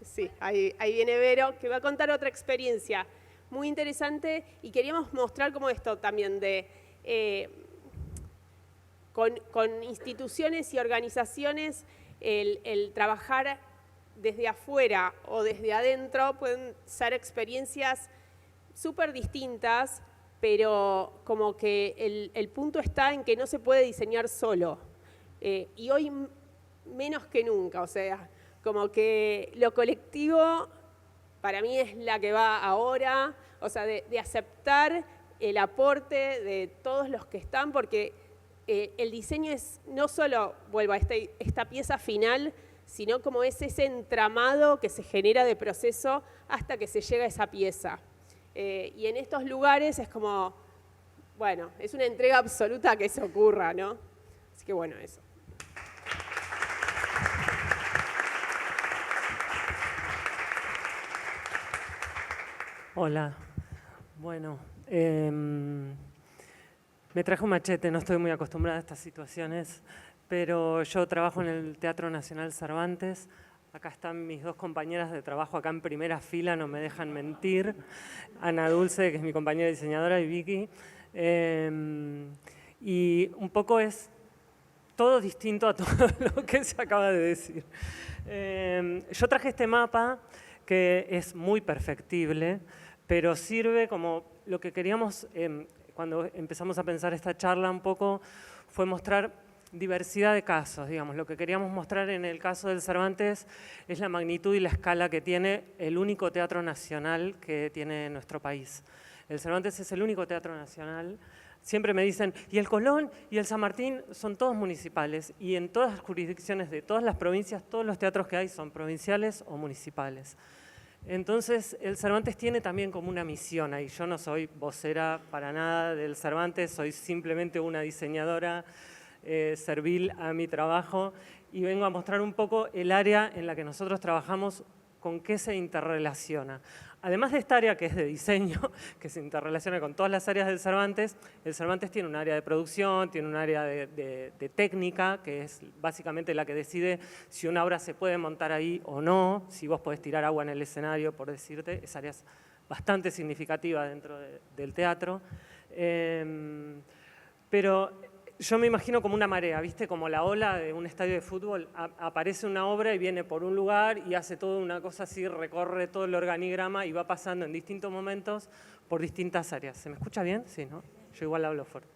sí, ahí viene Vero, que va a contar otra experiencia muy interesante y queríamos mostrar como esto también de con instituciones y organizaciones el trabajar desde afuera o desde adentro pueden ser experiencias súper distintas, pero como que el punto está en que no se puede diseñar solo. Y hoy menos que nunca, o sea, como que lo colectivo para mí es la que va ahora, o sea, de aceptar el aporte de todos los que están, porque el diseño es no solo, vuelvo a esta pieza final, sino como es ese entramado que se genera de proceso hasta que se llega a esa pieza. Y en estos lugares es como, bueno, es una entrega absoluta que eso ocurra, ¿no? Así que bueno, eso.
Hola, bueno, me traje un machete, no estoy muy acostumbrada a estas situaciones, pero yo trabajo en el Teatro Nacional Cervantes. Acá están mis dos compañeras de trabajo, acá en primera fila, no me dejan mentir. Ana Dulce, que es mi compañera diseñadora, y Vicky. Y un poco es todo distinto a todo lo que se acaba de decir. Yo traje este mapa, que es muy perfectible, pero sirve como lo que queríamos, cuando empezamos a pensar esta charla un poco, fue mostrar diversidad de casos, digamos. Lo que queríamos mostrar en el caso del Cervantes es la magnitud y la escala que tiene el único teatro nacional que tiene nuestro país. El Cervantes es el único teatro nacional. Siempre me dicen, y el Colón y el San Martín son todos municipales, y en todas las jurisdicciones de todas las provincias, todos los teatros que hay son provinciales o municipales. Entonces, el Cervantes tiene también como una misión ahí. Yo no soy vocera para nada del Cervantes, soy simplemente una diseñadora servil a mi trabajo y vengo a mostrar un poco el área en la que nosotros trabajamos, con qué se interrelaciona. Además de esta área que es de diseño, que se interrelaciona con todas las áreas del Cervantes, el Cervantes tiene un área de producción, tiene un área de técnica, que es básicamente la que decide si una obra se puede montar ahí o no, si vos podés tirar agua en el escenario, por decirte, esa área es bastante significativa dentro del teatro. pero yo me imagino como una marea, ¿viste? Como la ola de un estadio de fútbol. Aparece una obra y viene por un lugar y hace toda una cosa así, recorre todo el organigrama y va pasando en distintos momentos por distintas áreas. ¿Se me escucha bien? Sí, ¿no? Yo igual hablo fuerte.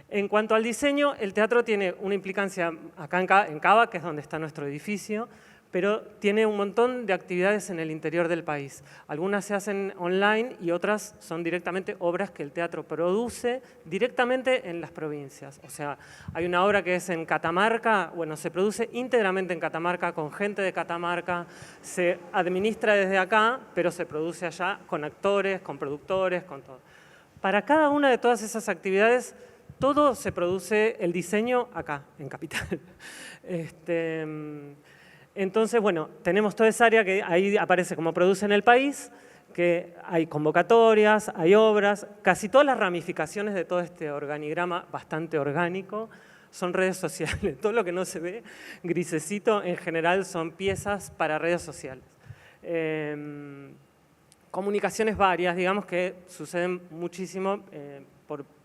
En cuanto al diseño, el teatro tiene una implicancia acá en Cava, que es donde está nuestro edificio, pero tiene un montón de actividades en el interior del país. Algunas se hacen online y otras son directamente obras que el teatro produce directamente en las provincias. O sea, hay una obra que es en Catamarca, bueno, se produce íntegramente en Catamarca, con gente de Catamarca, se administra desde acá, pero se produce allá con actores, con productores, con todo. Para cada una de todas esas actividades, todo se produce el diseño acá, en Capital. Entonces, bueno, tenemos toda esa área que ahí aparece como produce en el país, que hay convocatorias, hay obras, casi todas las ramificaciones de todo este organigrama bastante orgánico son redes sociales. Todo lo que no se ve grisecito en general son piezas para redes sociales. Comunicaciones varias, digamos, que suceden muchísimo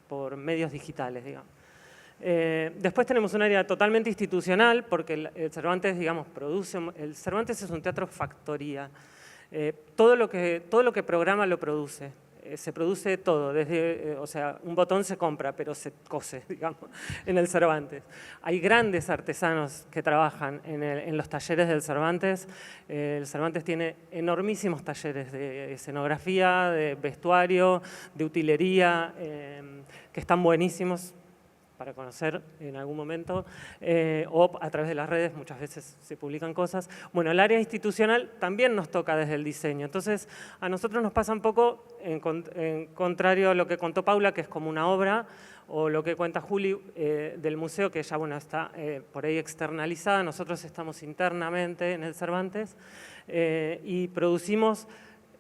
por medios digitales, digamos. Después tenemos un área totalmente institucional, porque el Cervantes, digamos, produce. El Cervantes es un teatro factoría. Todo lo que programa lo produce. Se produce todo, desde, o sea, un botón se compra, pero se cose, digamos, en el Cervantes. Hay grandes artesanos que trabajan en los talleres del Cervantes. El Cervantes tiene enormísimos talleres de escenografía, de vestuario, de utilería, que están buenísimos para conocer en algún momento, o a través de las redes muchas veces se publican cosas. Bueno, el área institucional también nos toca desde el diseño, entonces a nosotros nos pasa un poco en contrario a lo que contó Paula, que es como una obra, o lo que cuenta Juli del museo, que ya bueno, está por ahí externalizada. Nosotros estamos internamente en el Cervantes y producimos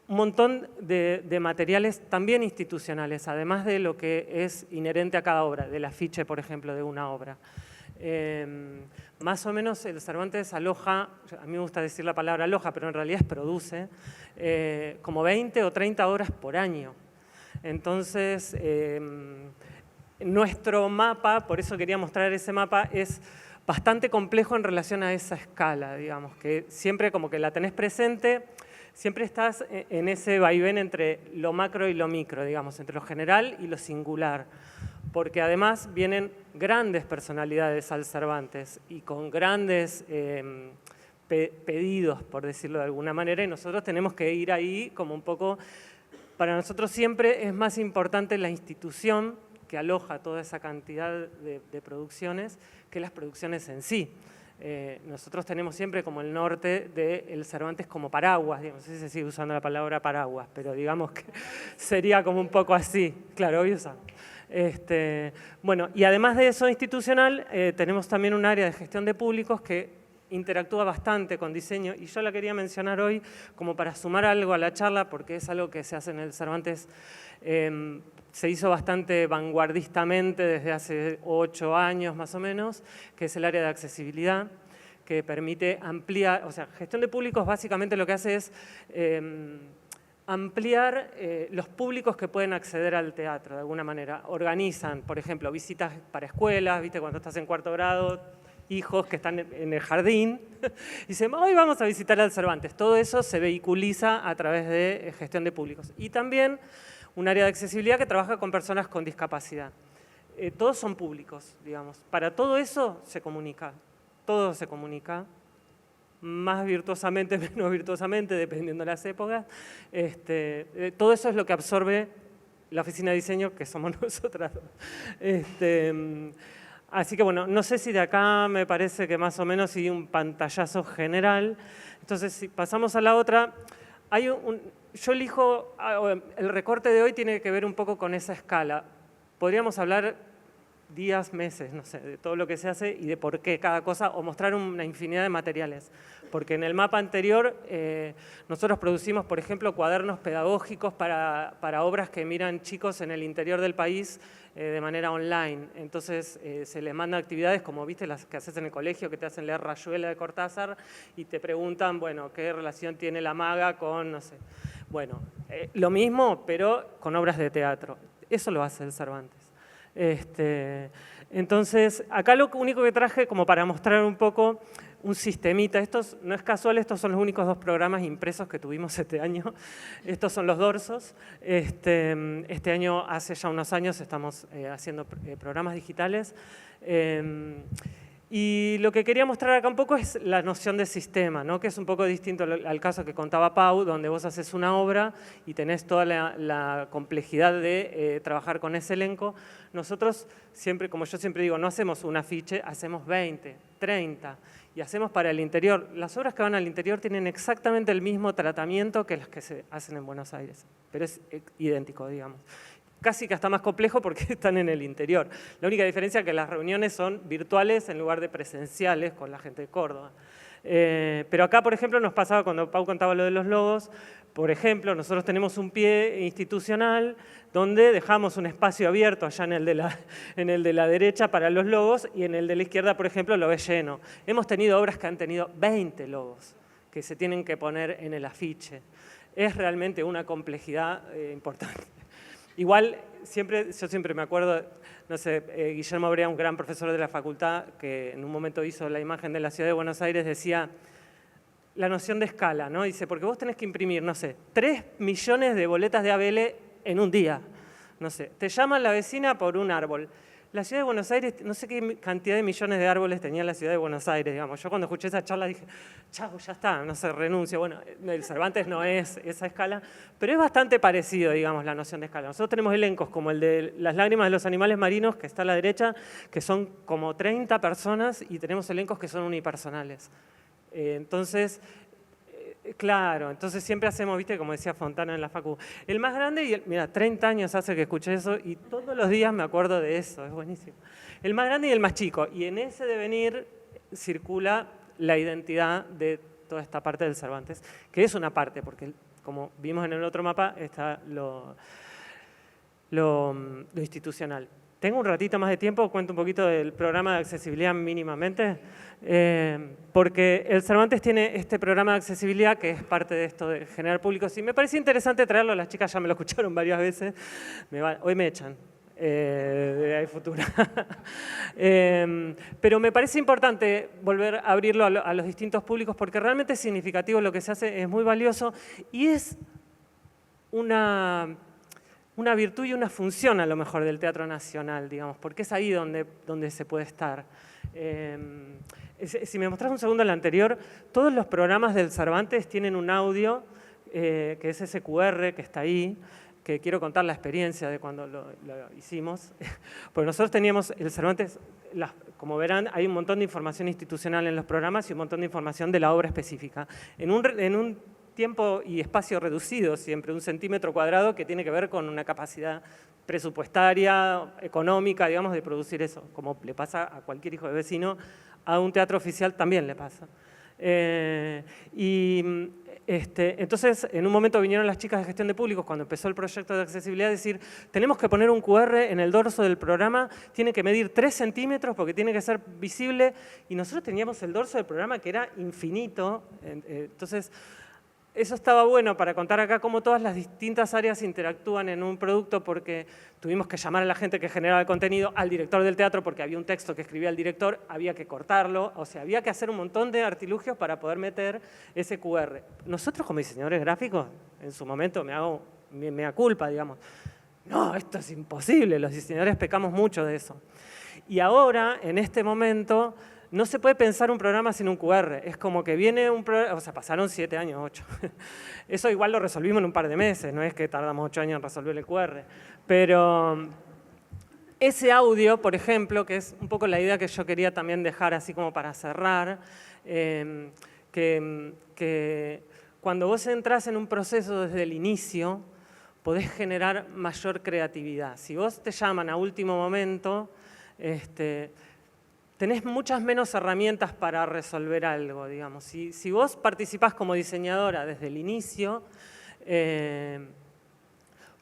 un montón de materiales también institucionales, además de lo que es inherente a cada obra, del afiche, por ejemplo, de una obra. Más o menos el Cervantes aloja, a mí me gusta decir la palabra aloja, pero en realidad es produce, como 20 o 30 obras por año. Entonces, nuestro mapa, por eso quería mostrar ese mapa, es bastante complejo en relación a esa escala, digamos, que siempre como que la tenés presente. Siempre estás en ese vaivén entre lo macro y lo micro, digamos, entre lo general y lo singular, porque además vienen grandes personalidades al Cervantes y con grandes pedidos, por decirlo de alguna manera, y nosotros tenemos que ir ahí como un poco. Para nosotros siempre es más importante la institución que aloja toda esa cantidad de producciones que las producciones en sí. Nosotros tenemos siempre como el norte del Cervantes como paraguas, digamos, no sé si se sigue usando la palabra paraguas, pero digamos que sería como un poco así, claro, hoy usamos. Bueno, y además de eso institucional, tenemos también un área de gestión de públicos que interactúa bastante con diseño, y yo la quería mencionar hoy como para sumar algo a la charla, porque es algo que se hace en el Cervantes. Se hizo bastante vanguardistamente desde hace 8 años más o menos, que es el área de accesibilidad, que permite ampliar, o sea, gestión de públicos básicamente lo que hace es ampliar los públicos que pueden acceder al teatro de alguna manera. Organizan, por ejemplo, visitas para escuelas, ¿viste? Cuando estás en 4º grado, hijos que están en el jardín, y dicen, hoy vamos a visitar al Cervantes. Todo eso se vehiculiza a través de gestión de públicos. Y también un área de accesibilidad que trabaja con personas con discapacidad. Todos son públicos, digamos. Para todo eso se comunica, todo se comunica, más virtuosamente, menos virtuosamente, dependiendo de las épocas. Todo eso es lo que absorbe la oficina de diseño, que somos nosotras. Así que bueno, no sé si de acá me parece que más o menos sigue un pantallazo general. Entonces, si pasamos a la otra, yo elijo, el recorte de hoy tiene que ver un poco con esa escala. Podríamos hablar días, meses, no sé, de todo lo que se hace y de por qué cada cosa, o mostrar una infinidad de materiales. Porque en el mapa anterior nosotros producimos, por ejemplo, cuadernos pedagógicos para obras que miran chicos en el interior del país de manera online. Entonces se les manda actividades como, viste, las que haces en el colegio, que te hacen leer Rayuela de Cortázar y te preguntan, bueno, ¿qué relación tiene la maga con, no sé? Bueno, lo mismo, pero con obras de teatro. Eso lo hace el Cervantes. Entonces, acá lo único que traje como para mostrar un poco un sistemita. Estos, no es casual, estos son los únicos 2 programas impresos que tuvimos este año. Estos son los dorsos. Este año, hace ya unos años, estamos haciendo programas digitales. Y lo que quería mostrar acá un poco es la noción de sistema, ¿no? Que es un poco distinto al caso que contaba Pau, donde vos haces una obra y tenés toda la complejidad de trabajar con ese elenco. Nosotros siempre, como yo siempre digo, no hacemos un afiche, hacemos 20, 30 y hacemos para el interior. Las obras que van al interior tienen exactamente el mismo tratamiento que las que se hacen en Buenos Aires, pero es idéntico, digamos. Casi que hasta más complejo porque están en el interior. La única diferencia es que las reuniones son virtuales en lugar de presenciales con la gente de Córdoba. Pero acá, por ejemplo, nos pasaba cuando Pau contaba lo de los logos, por ejemplo, nosotros tenemos un pie institucional donde dejamos un espacio abierto allá en el de la derecha para los logos y en el de la izquierda, por ejemplo, lo ves lleno. Hemos tenido obras que han tenido 20 logos que se tienen que poner en el afiche. Es realmente una complejidad importante. Igual, yo siempre me acuerdo, no sé, Guillermo Brea, un gran profesor de la facultad, que en un momento hizo la imagen de la ciudad de Buenos Aires, decía la noción de escala, ¿no? Dice, porque vos tenés que imprimir, no sé, 3 millones de boletas de ABL en un día. No sé, te llama la vecina por un árbol. La ciudad de Buenos Aires, no sé qué cantidad de millones de árboles tenía la ciudad de Buenos Aires, digamos. Yo cuando escuché esa charla dije, chao, ya está, no se renuncia. Bueno, el Cervantes no es esa escala, pero es bastante parecido, digamos, la noción de escala. Nosotros tenemos elencos como el de Las lágrimas de los animales marinos, que está a la derecha, que son como 30 personas, y tenemos elencos que son unipersonales. Entonces, claro, entonces siempre hacemos, viste, como decía Fontana en la facu, el más grande y mira, 30 años hace que escuché eso y todos los días me acuerdo de eso, es buenísimo. El más grande y el más chico, y en ese devenir circula la identidad de toda esta parte del Cervantes, que es una parte, porque como vimos en el otro mapa, está lo institucional. Tengo un ratito más de tiempo, cuento un poquito del programa de accesibilidad mínimamente, porque el Cervantes tiene este programa de accesibilidad que es parte de esto de generar públicos y me parece interesante traerlo, las chicas ya me lo escucharon varias veces, hoy me echan de ahí futura. Pero me parece importante volver a abrirlo a los distintos públicos porque realmente es significativo lo que se hace, es muy valioso y es una virtud y una función a lo mejor del Teatro Nacional, digamos, porque es ahí donde se puede estar. Si me mostrás un segundo el anterior, todos los programas del Cervantes tienen un audio, que es ese QR que está ahí, que quiero contar la experiencia de cuando lo hicimos. Porque nosotros teníamos el Cervantes, como verán, hay un montón de información institucional en los programas y un montón de información de la obra específica. En un tiempo y espacio reducido, siempre, 1 centímetro cuadrado, que tiene que ver con una capacidad presupuestaria, económica, digamos, de producir eso, como le pasa a cualquier hijo de vecino, a un teatro oficial también le pasa. Entonces, en un momento vinieron las chicas de gestión de públicos, cuando empezó el proyecto de accesibilidad, a decir, tenemos que poner un QR en el dorso del programa, tiene que medir 3 centímetros porque tiene que ser visible, y nosotros teníamos el dorso del programa que era infinito, entonces eso estaba bueno para contar acá cómo todas las distintas áreas interactúan en un producto porque tuvimos que llamar a la gente que generaba el contenido, al director del teatro porque había un texto que escribía el director, había que cortarlo, o sea, había que hacer un montón de artilugios para poder meter ese QR. Nosotros como diseñadores gráficos, en su momento me da culpa, digamos, no, esto es imposible, los diseñadores pecamos mucho de eso. Y ahora, en este momento, no se puede pensar un programa sin un QR. Es como que viene un programa, o sea, pasaron 7 años, 8. Eso igual lo resolvimos en un par de meses, no es que tardamos 8 años en resolver el QR. Pero ese audio, por ejemplo, que es un poco la idea que yo quería también dejar así como para cerrar, que cuando vos entras en un proceso desde el inicio, podés generar mayor creatividad. Si vos te llaman a último momento, tenés muchas menos herramientas para resolver algo, digamos. Si vos participás como diseñadora desde el inicio,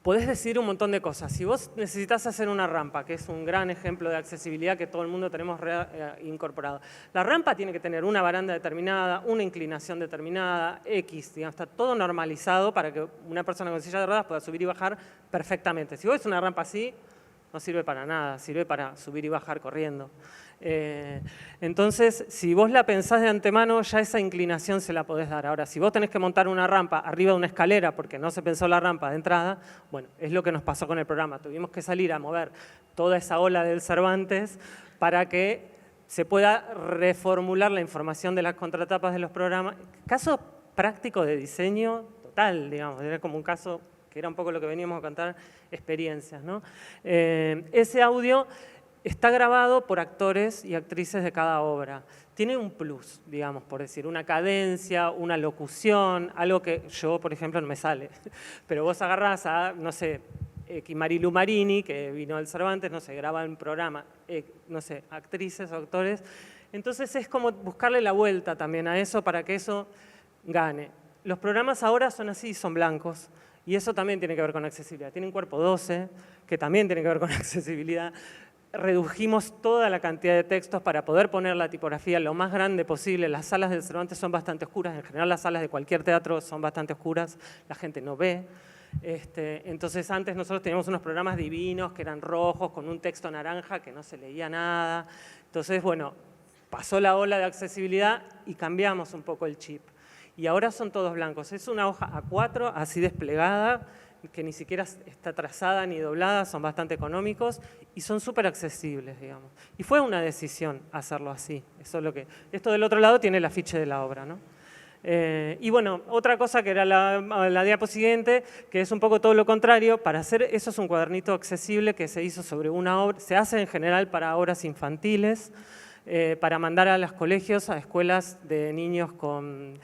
podés decidir un montón de cosas. Si vos necesitas hacer una rampa, que es un gran ejemplo de accesibilidad que todo el mundo tenemos incorporado, la rampa tiene que tener una baranda determinada, una inclinación determinada, X, digamos, está todo normalizado para que una persona con silla de ruedas pueda subir y bajar perfectamente. Si vos es una rampa así, no sirve para nada, sirve para subir y bajar corriendo. Entonces, si vos la pensás de antemano, ya esa inclinación se la podés dar. Ahora, si vos tenés que montar una rampa arriba de una escalera porque no se pensó la rampa de entrada, bueno, es lo que nos pasó con el programa. Tuvimos que salir a mover toda esa ola del Cervantes para que se pueda reformular la información de las contratapas de los programas. Caso práctico de diseño total, digamos, era como un caso que era un poco lo que veníamos a contar, experiencias, ¿no? Ese audio está grabado por actores y actrices de cada obra. Tiene un plus, digamos, por decir, una cadencia, una locución, algo que yo, por ejemplo, no me sale. Pero vos agarrás a, no sé, Marilu Marini, que vino del Cervantes, no sé, graba en programa, no sé, actrices o actores. Entonces es como buscarle la vuelta también a eso para que eso gane. Los programas ahora son así, son blancos. Y eso también tiene que ver con accesibilidad. Tiene un cuerpo 12, que también tiene que ver con accesibilidad. Redujimos toda la cantidad de textos para poder poner la tipografía lo más grande posible. Las salas del Cervantes son bastante oscuras. En general, las salas de cualquier teatro son bastante oscuras. La gente no ve. Entonces, antes nosotros teníamos unos programas divinos que eran rojos, con un texto naranja que no se leía nada. Entonces, bueno, pasó la ola de accesibilidad y cambiamos un poco el chip. Y ahora son todos blancos. Es una hoja A4, así desplegada, que ni siquiera está trazada ni doblada, son bastante económicos y son súper accesibles, digamos. Y fue una decisión hacerlo así. Eso es lo que... Esto del otro lado tiene el afiche de la obra, ¿no? Y bueno, otra cosa que era la diapo siguiente, que es un poco todo lo contrario, para hacer, eso es un cuadernito accesible que se hizo sobre una obra, se hace en general para obras infantiles, para mandar a los colegios, a escuelas de niños con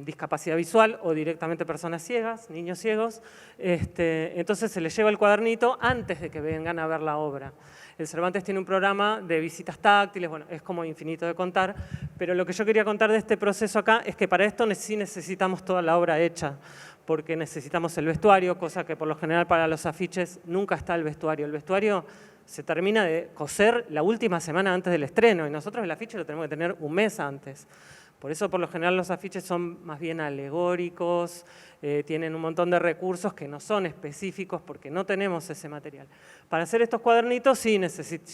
discapacidad visual o directamente personas ciegas, niños ciegos. Entonces se les lleva el cuadernito antes de que vengan a ver la obra. El Cervantes tiene un programa de visitas táctiles, bueno, es como infinito de contar, pero lo que yo quería contar de este proceso acá es que para esto sí necesitamos toda la obra hecha, porque necesitamos el vestuario, cosa que por lo general para los afiches nunca está el vestuario. El vestuario se termina de coser la última semana antes del estreno y nosotros el afiche lo tenemos que tener un mes antes. Por eso, por lo general, los afiches son más bien alegóricos, tienen un montón de recursos que no son específicos porque no tenemos ese material. Para hacer estos cuadernitos, sí,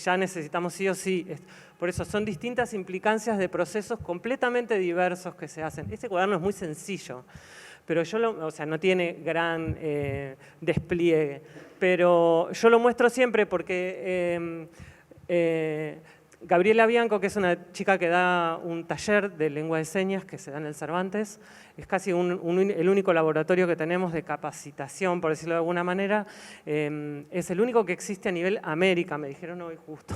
ya necesitamos sí o sí. Por eso, son distintas implicancias de procesos completamente diversos que se hacen. Este cuaderno es muy sencillo, pero o sea, no tiene gran despliegue. Pero yo lo muestro siempre porque Gabriela Bianco, que es una chica que da un taller de lengua de señas que se da en el Cervantes, es casi el único laboratorio que tenemos de capacitación, por decirlo de alguna manera, es el único que existe a nivel América, me dijeron hoy justo,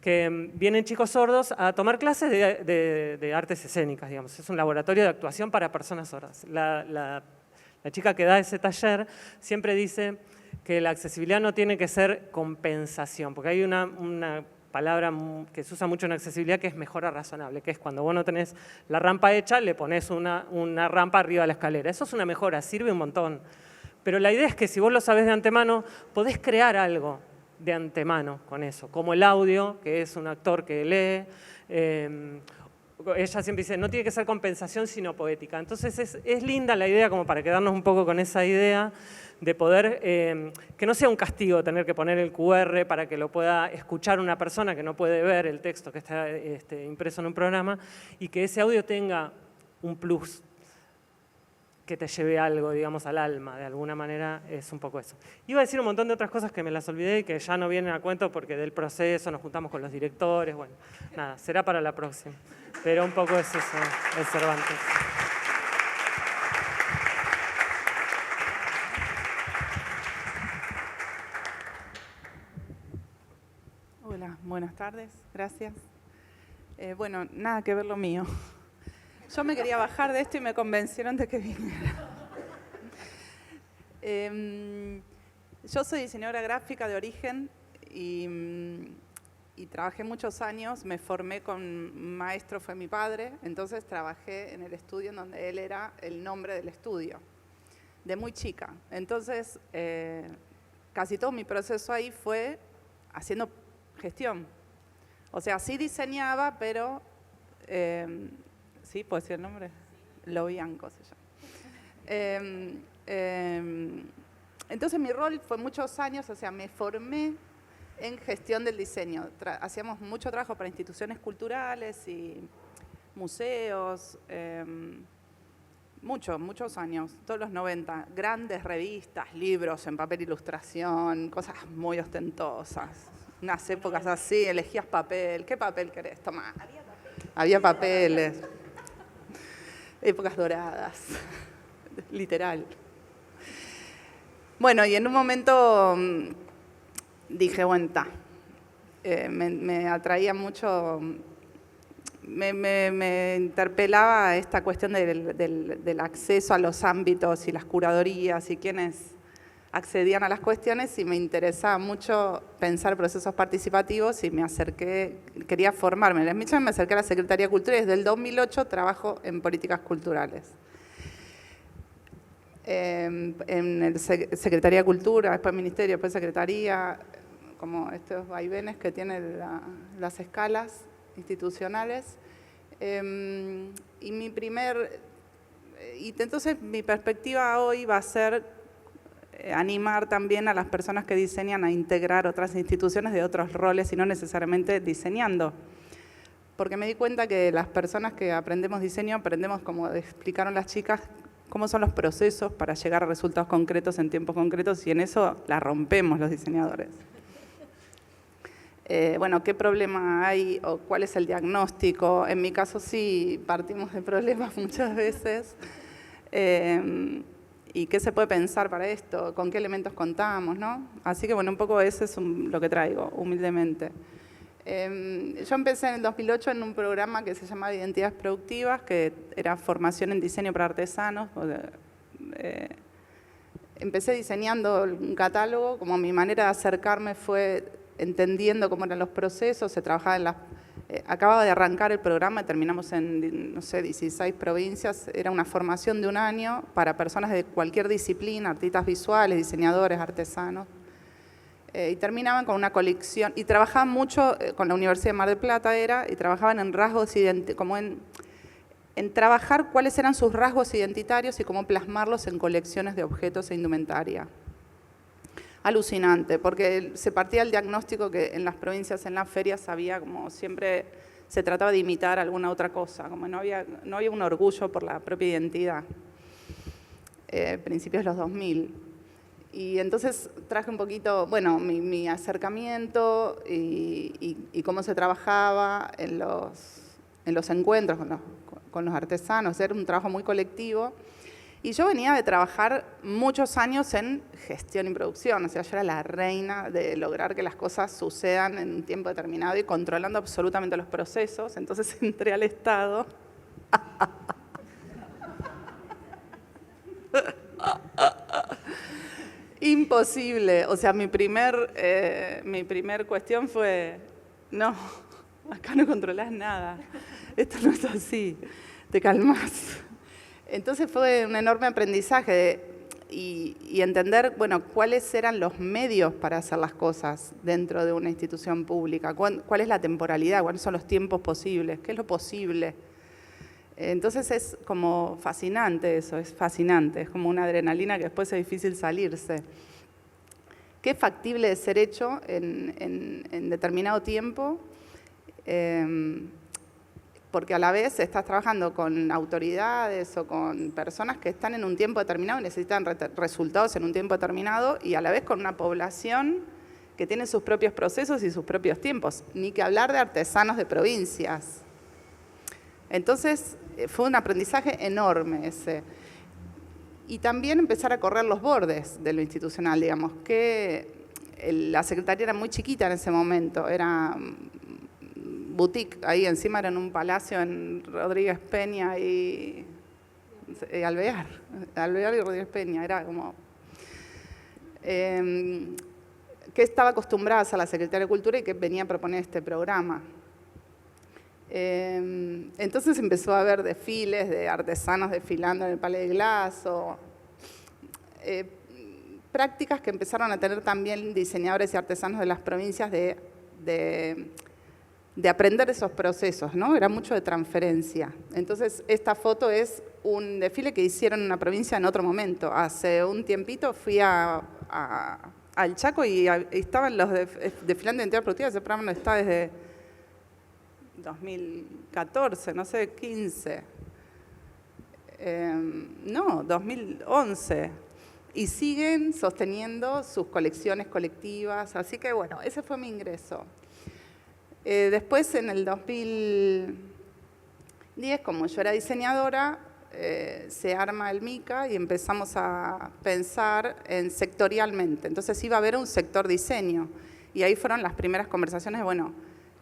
que vienen chicos sordos a tomar clases de artes escénicas, digamos. Es un laboratorio de actuación para personas sordas. La chica que da ese taller siempre dice que la accesibilidad no tiene que ser compensación, porque hay una palabra que se usa mucho en accesibilidad que es mejora razonable, que es cuando vos no tenés la rampa hecha, le pones una rampa arriba de la escalera. Eso es una mejora, sirve un montón. Pero la idea es que si vos lo sabés de antemano, podés crear algo de antemano con eso, como el audio, que es un actor que lee. Ella siempre dice, no tiene que ser compensación, sino poética. Entonces es linda la idea, como para quedarnos un poco con esa idea, de poder, que no sea un castigo tener que poner el QR para que lo pueda escuchar una persona que no puede ver el texto que está impreso en un programa, y que ese audio tenga un plus, que te lleve algo, digamos, al alma, de alguna manera, es un poco eso. Iba a decir un montón de otras cosas que me las olvidé y que ya no vienen a cuento porque del proceso nos juntamos con los directores, bueno, nada, será para la próxima. Pero un poco es eso, el Cervantes.
Hola, buenas tardes, gracias. Bueno, nada que ver lo mío. Yo me quería bajar de esto y me convencieron de que viniera. Yo soy diseñadora gráfica de origen y trabajé muchos años, me formé con un maestro, fue mi padre, entonces trabajé en el estudio en donde él era el nombre del estudio, de muy chica. Entonces, casi todo mi proceso ahí fue haciendo gestión. O sea, sí diseñaba, pero... ¿sí? ¿Puedo decir el nombre? Lo Bianco se llama. Entonces mi rol fue muchos años, o sea, me formé en gestión del diseño. Hacíamos mucho trabajo para instituciones culturales y museos, muchos años, todos los 90. Grandes revistas, libros en papel ilustración, cosas muy ostentosas. Unas épocas así, elegías papel. ¿Qué papel querés? Tomá. Había papeles. Épocas doradas, literal. Bueno, y en un momento dije, bueno, me atraía mucho, me interpelaba esta cuestión del acceso a los ámbitos y las curadorías y quienes accedían a las cuestiones, y me interesaba mucho pensar procesos participativos y me acerqué, quería formarme. Me acerqué a la Secretaría de Cultura y desde el 2008 trabajo en políticas culturales. En el Secretaría de Cultura, después Ministerio, después Secretaría, como estos vaivenes que tienen las escalas institucionales. Entonces mi perspectiva hoy va a ser animar también a las personas que diseñan a integrar otras instituciones de otros roles y no necesariamente diseñando. Porque me di cuenta que las personas que aprendemos diseño, aprendemos, como explicaron las chicas, cómo son los procesos para llegar a resultados concretos en tiempos concretos, y en eso la rompemos los diseñadores. Bueno, ¿qué problema hay o cuál es el diagnóstico? En mi caso sí, partimos de problemas muchas veces. ¿Y qué se puede pensar para esto? ¿Con qué elementos contamos? ¿No? Así que bueno, un poco eso es lo que traigo, humildemente. Yo empecé en el 2008 en un programa que se llamaba Identidades Productivas, que era formación en diseño para artesanos. Empecé diseñando un catálogo, como mi manera de acercarme fue entendiendo cómo eran los procesos, se trabajaba en las... acababa de arrancar el programa, terminamos en, no sé, 16 provincias, era una formación de un año para personas de cualquier disciplina, artistas visuales, diseñadores, artesanos, y terminaban con una colección, y trabajaban mucho con la Universidad de Mar del Plata, y trabajaban en rasgos, como en trabajar cuáles eran sus rasgos identitarios y cómo plasmarlos en colecciones de objetos e indumentaria. Alucinante, porque se partía del diagnóstico que en las provincias, en las ferias, había como siempre se trataba de imitar alguna otra cosa, como no había un orgullo por la propia identidad, principios de los 2000. Y entonces traje un poquito, bueno, mi acercamiento y cómo se trabajaba en los encuentros con los artesanos, era un trabajo muy colectivo. Y yo venía de trabajar muchos años en gestión y producción, o sea, yo era la reina de lograr que las cosas sucedan en un tiempo determinado y controlando absolutamente los procesos. Entonces entré al Estado. Imposible. O sea, mi primer cuestión fue, no, acá no controlás nada, esto no es así, te calmás. Entonces fue un enorme aprendizaje y entender, bueno, cuáles eran los medios para hacer las cosas dentro de una institución pública, cuál es la temporalidad, cuáles son los tiempos posibles, qué es lo posible. Entonces es como fascinante eso, es fascinante, es como una adrenalina que después es difícil salirse. ¿Qué es factible de ser hecho en determinado tiempo? Porque a la vez estás trabajando con autoridades o con personas que están en un tiempo determinado y necesitan resultados en un tiempo determinado, y a la vez con una población que tiene sus propios procesos y sus propios tiempos, ni que hablar de artesanos de provincias. Entonces fue un aprendizaje enorme ese. Y también empezar a correr los bordes de lo institucional, digamos, que la Secretaría era muy chiquita en ese momento, era boutique, ahí encima era en un palacio en Rodríguez Peña y Alvear y Rodríguez Peña, era como... que estaba acostumbrada a la Secretaría de Cultura y que venía a proponer este programa. Entonces empezó a haber desfiles de artesanos desfilando en el Palais de Glace, o prácticas que empezaron a tener también diseñadores y artesanos de las provincias de aprender esos procesos, ¿no? Era mucho de transferencia. Entonces, esta foto es un desfile que hicieron en una provincia en otro momento. Hace un tiempito fui a al Chaco y estaban los desfilando de identidad productiva. Ese programa no está desde 2014, no sé, 15. No, 2011. Y siguen sosteniendo sus colecciones colectivas. Así que bueno, ese fue mi ingreso. Después, en el 2010, como yo era diseñadora, se arma el MICA y empezamos a pensar en sectorialmente. Entonces iba a haber un sector diseño. Y ahí fueron las primeras conversaciones, bueno,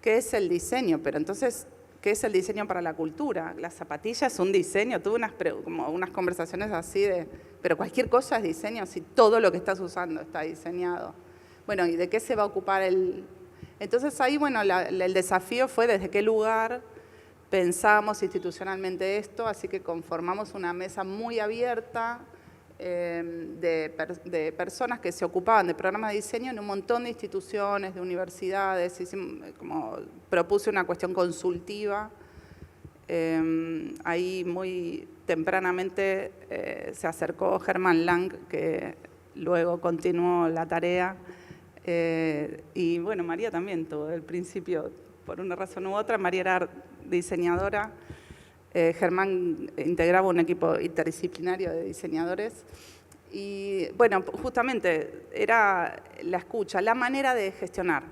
¿qué es el diseño? Pero entonces, ¿qué es el diseño para la cultura? La zapatilla es un diseño. Tuve como unas conversaciones así de, pero cualquier cosa es diseño, si todo lo que estás usando está diseñado. Bueno, ¿y de qué se va a ocupar el...? Entonces ahí, bueno, el desafío fue desde qué lugar pensábamos institucionalmente esto, así que conformamos una mesa muy abierta de personas que se ocupaban de programas de diseño en un montón de instituciones, de universidades. Propuse una cuestión consultiva. Ahí muy tempranamente se acercó Germán Lang, que luego continuó la tarea. Y bueno, María también tuvo el principio, por una razón u otra. María era diseñadora. Germán integraba un equipo interdisciplinario de diseñadores. Y bueno, justamente era la escucha, la manera de gestionar.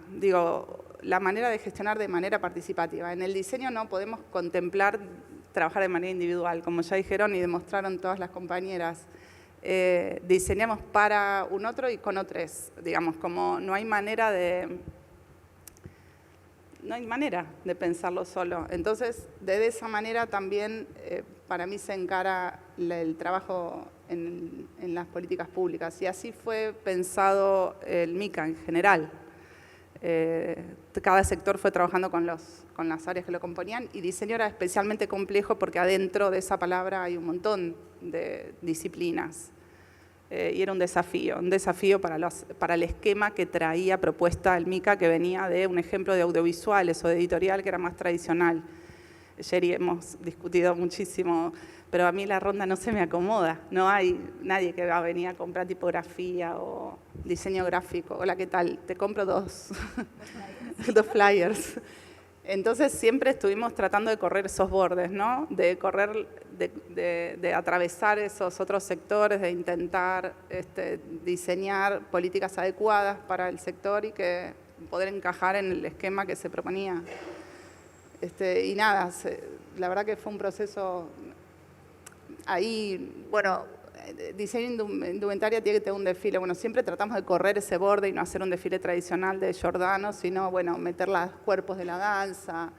La manera de gestionar de manera participativa. En el diseño no podemos contemplar trabajar de manera individual, como ya dijeron y demostraron todas las compañeras. Diseñamos para un otro y con otros, digamos, como no hay manera de pensarlo solo. Entonces, de esa manera también para mí se encara el trabajo en las políticas públicas. Y así fue pensado el MICA en general. Cada sector fue trabajando con las áreas que lo componían, y diseño era especialmente complejo porque adentro de esa palabra hay un montón de disciplinas. Y era un desafío para el esquema que traía propuesta el MICA, que venía de un ejemplo de audiovisuales o de editorial que era más tradicional. Jerry, hemos discutido muchísimo, pero a mí la ronda no se me acomoda. No hay nadie que va a venir a comprar tipografía o diseño gráfico. Hola, ¿qué tal? Te compro dos flyers. Entonces siempre estuvimos tratando de correr esos bordes, ¿no? De atravesar esos otros sectores, de intentar diseñar políticas adecuadas para el sector y que poder encajar en el esquema que se proponía. Y nada, la verdad que fue un proceso ahí, bueno, diseño indumentaria tiene que tener un desfile. Bueno, siempre tratamos de correr ese borde y no hacer un desfile tradicional de Giordano, sino, bueno, meter los cuerpos de la danza,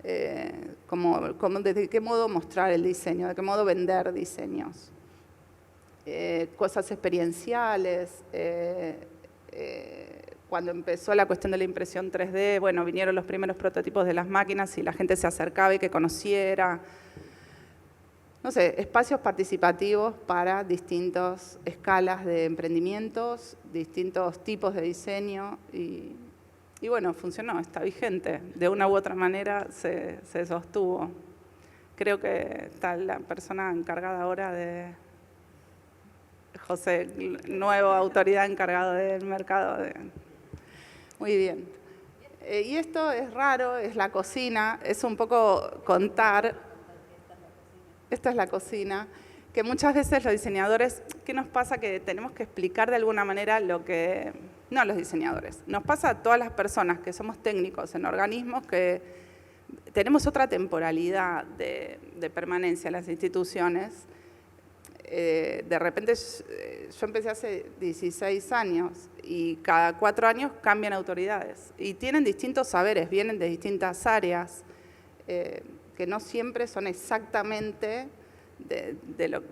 de qué modo mostrar el diseño, de qué modo vender diseños. Cosas experienciales. Cuando empezó la cuestión de la impresión 3D, bueno, vinieron los primeros prototipos de las máquinas y la gente se acercaba y que conociera. No sé, espacios participativos para distintas escalas de emprendimientos, distintos tipos de diseño y bueno, funcionó, está vigente. De una u otra manera se sostuvo. Creo que está la persona encargada ahora de José, nueva autoridad encargada del mercado. Muy bien. Y esto es raro, es la cocina, es un poco contar. Esta es la cocina, que muchas veces los diseñadores, ¿qué nos pasa? Que tenemos que explicar de alguna manera lo que... No los diseñadores, nos pasa a todas las personas que somos técnicos en organismos que tenemos otra temporalidad de permanencia en las instituciones. De repente, yo empecé hace 16 años y cada 4 años cambian autoridades y tienen distintos saberes, vienen de distintas áreas, que no siempre son exactamente de lo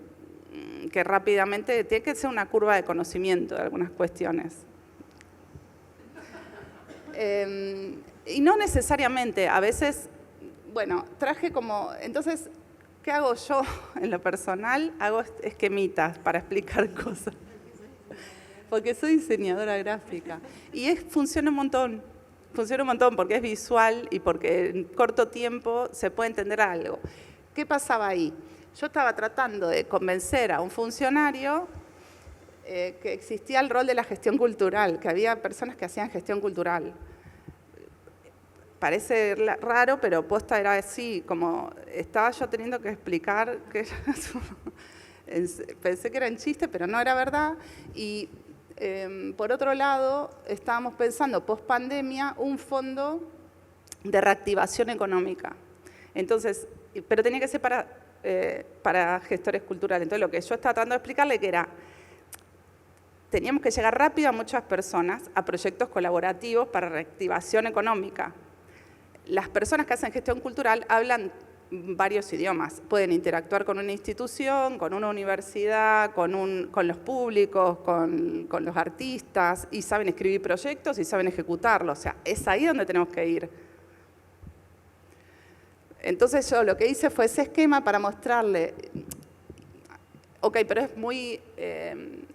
que rápidamente, tiene que ser una curva de conocimiento de algunas cuestiones. Y no necesariamente, a veces, bueno, traje como, entonces, ¿qué hago yo en lo personal? Hago esquemitas para explicar cosas, porque soy diseñadora gráfica y funciona un montón. Funciona un montón porque es visual y porque en corto tiempo se puede entender algo. ¿Qué pasaba ahí? Yo estaba tratando de convencer a un funcionario que existía el rol de la gestión cultural, que había personas que hacían gestión cultural. Parece raro, pero posta era así, como estaba yo teniendo que explicar que pensé que era en chiste, pero no era verdad. Y por otro lado, estábamos pensando post pandemia un fondo de reactivación económica. Entonces, pero tenía que ser para gestores culturales. Entonces, lo que yo estaba tratando de explicarle que era, teníamos que llegar rápido a muchas personas, a proyectos colaborativos para reactivación económica. Las personas que hacen gestión cultural hablan varios idiomas. Pueden interactuar con una institución, con una universidad, con los públicos, con los artistas, y saben escribir proyectos y saben ejecutarlos. O sea, es ahí donde tenemos que ir. Entonces yo lo que hice fue ese esquema para mostrarle, ok, pero es muy,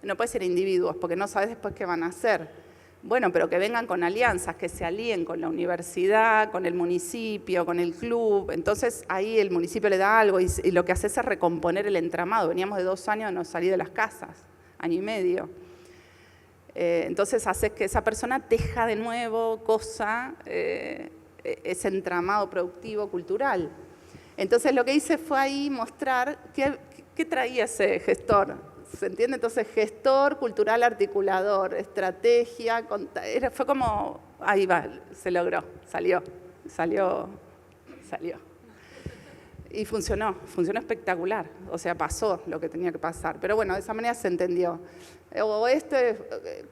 no puede ser individuos, porque no sabes después qué van a hacer. Bueno, pero que vengan con alianzas, que se alíen con la universidad, con el municipio, con el club. Entonces ahí el municipio le da algo y lo que hace es recomponer el entramado. Veníamos de 2 años de no salir de las casas, año y medio. Entonces hace que esa persona teja de nuevo ese entramado productivo cultural. Entonces lo que hice fue ahí mostrar qué traía ese gestor. ¿Se entiende? Entonces, gestor, cultural, articulador, estrategia, fue como, ahí va, se logró, salió. Y funcionó espectacular, o sea, pasó lo que tenía que pasar. Pero bueno, de esa manera se entendió. O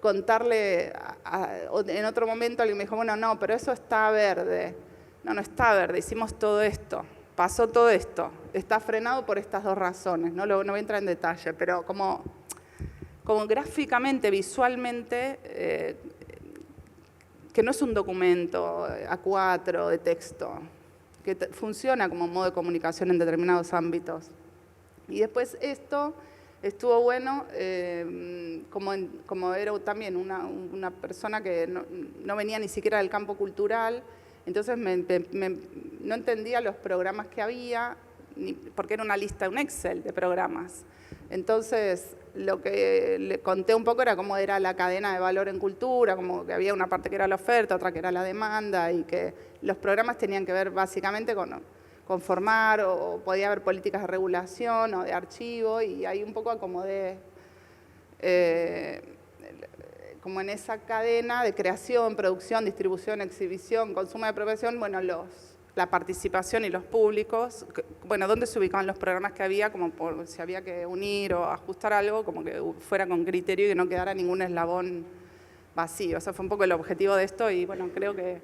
contarle, en otro momento alguien me dijo, bueno, no, pero eso está verde. No está verde, hicimos todo esto. Pasó todo esto, está frenado por estas 2 razones, no voy a entrar en detalle, pero como gráficamente, visualmente, que no es un documento A4 de texto, que funciona como modo de comunicación en determinados ámbitos. Y después esto estuvo bueno, como era también una persona que no venía ni siquiera del campo cultural. Entonces no entendía los programas que había, porque era una lista, un Excel de programas. Entonces, lo que le conté un poco era cómo era la cadena de valor en cultura, como que había una parte que era la oferta, otra que era la demanda, y que los programas tenían que ver básicamente con formar, o podía haber políticas de regulación o de archivo, y ahí un poco acomodé como en esa cadena de creación, producción, distribución, exhibición, consumo de apropiación, bueno, la participación y los públicos, bueno, dónde se ubicaban los programas que había, como por si había que unir o ajustar algo, como que fuera con criterio y que no quedara ningún eslabón vacío. Ese fue un poco el objetivo de esto y bueno, creo que,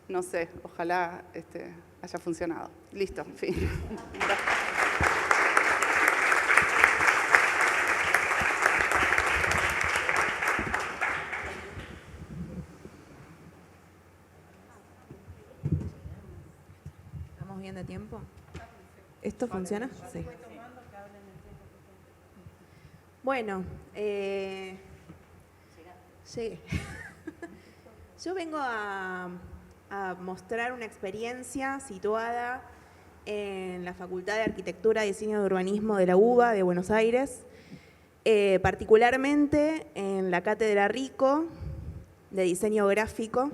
no sé, ojalá haya funcionado. Listo, en fin.
¿De tiempo? ¿Esto funciona? Sí. Bueno, llegué. Yo vengo a mostrar una experiencia situada en la Facultad de Arquitectura, Diseño y Urbanismo de la UBA de Buenos Aires, particularmente en la Cátedra Rico de Diseño Gráfico,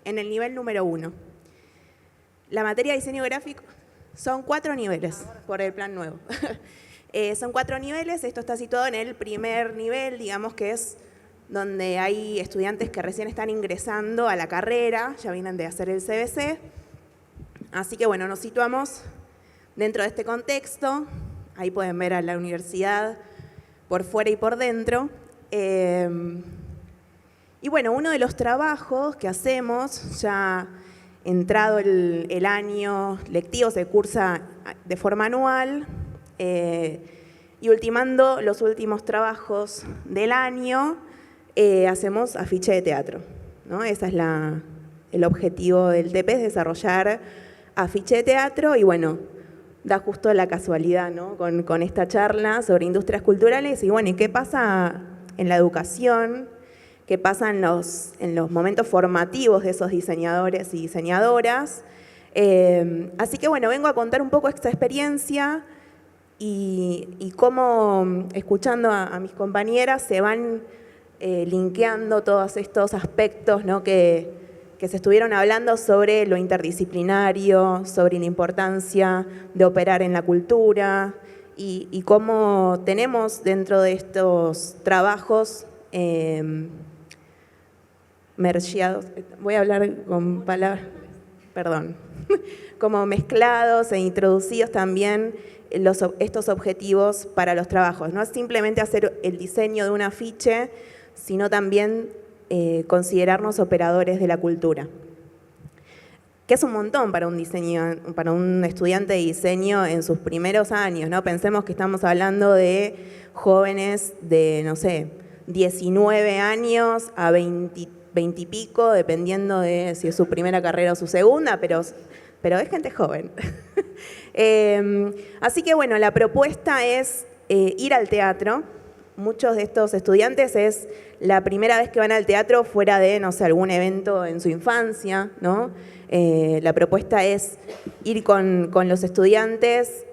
en el nivel número 1. La materia de diseño gráfico son 4 niveles por el plan nuevo. Son 4 niveles, esto está situado en el primer nivel, digamos que es donde hay estudiantes que recién están ingresando a la carrera, ya vienen de hacer el CBC. Así que bueno, nos situamos dentro de este contexto, ahí pueden ver a la universidad por fuera y por dentro. Y bueno, uno de los trabajos que hacemos ya entrado el año lectivo, se cursa de forma anual, y ultimando los últimos trabajos del año, hacemos afiche de teatro, ¿no? Ese es el objetivo del TP, es desarrollar afiche de teatro, y bueno, da justo la casualidad, ¿no? con esta charla sobre industrias culturales, y bueno, ¿y qué pasa en la educación? ¿Qué pasa en los momentos formativos de esos diseñadores y diseñadoras? Así que bueno, vengo a contar un poco esta experiencia y cómo, escuchando a mis compañeras, se van linkeando todos estos aspectos, ¿no?, que se estuvieron hablando sobre lo interdisciplinario, sobre la importancia de operar en la cultura y cómo tenemos dentro de estos trabajos mergeados, voy a hablar con palabras, perdón, como mezclados e introducidos también estos objetivos para los trabajos. No es simplemente hacer el diseño de un afiche, sino también considerarnos operadores de la cultura. Que es un montón para un estudiante de diseño en sus primeros años, ¿no? Pensemos que estamos hablando de jóvenes de, no sé, 19 años a 20 y pico, dependiendo de si es su primera carrera o su segunda, pero es gente joven. Así que bueno, la propuesta es ir al teatro. Muchos de estos estudiantes es la primera vez que van al teatro fuera de, no sé, algún evento en su infancia, ¿no? La propuesta es ir con los estudiantes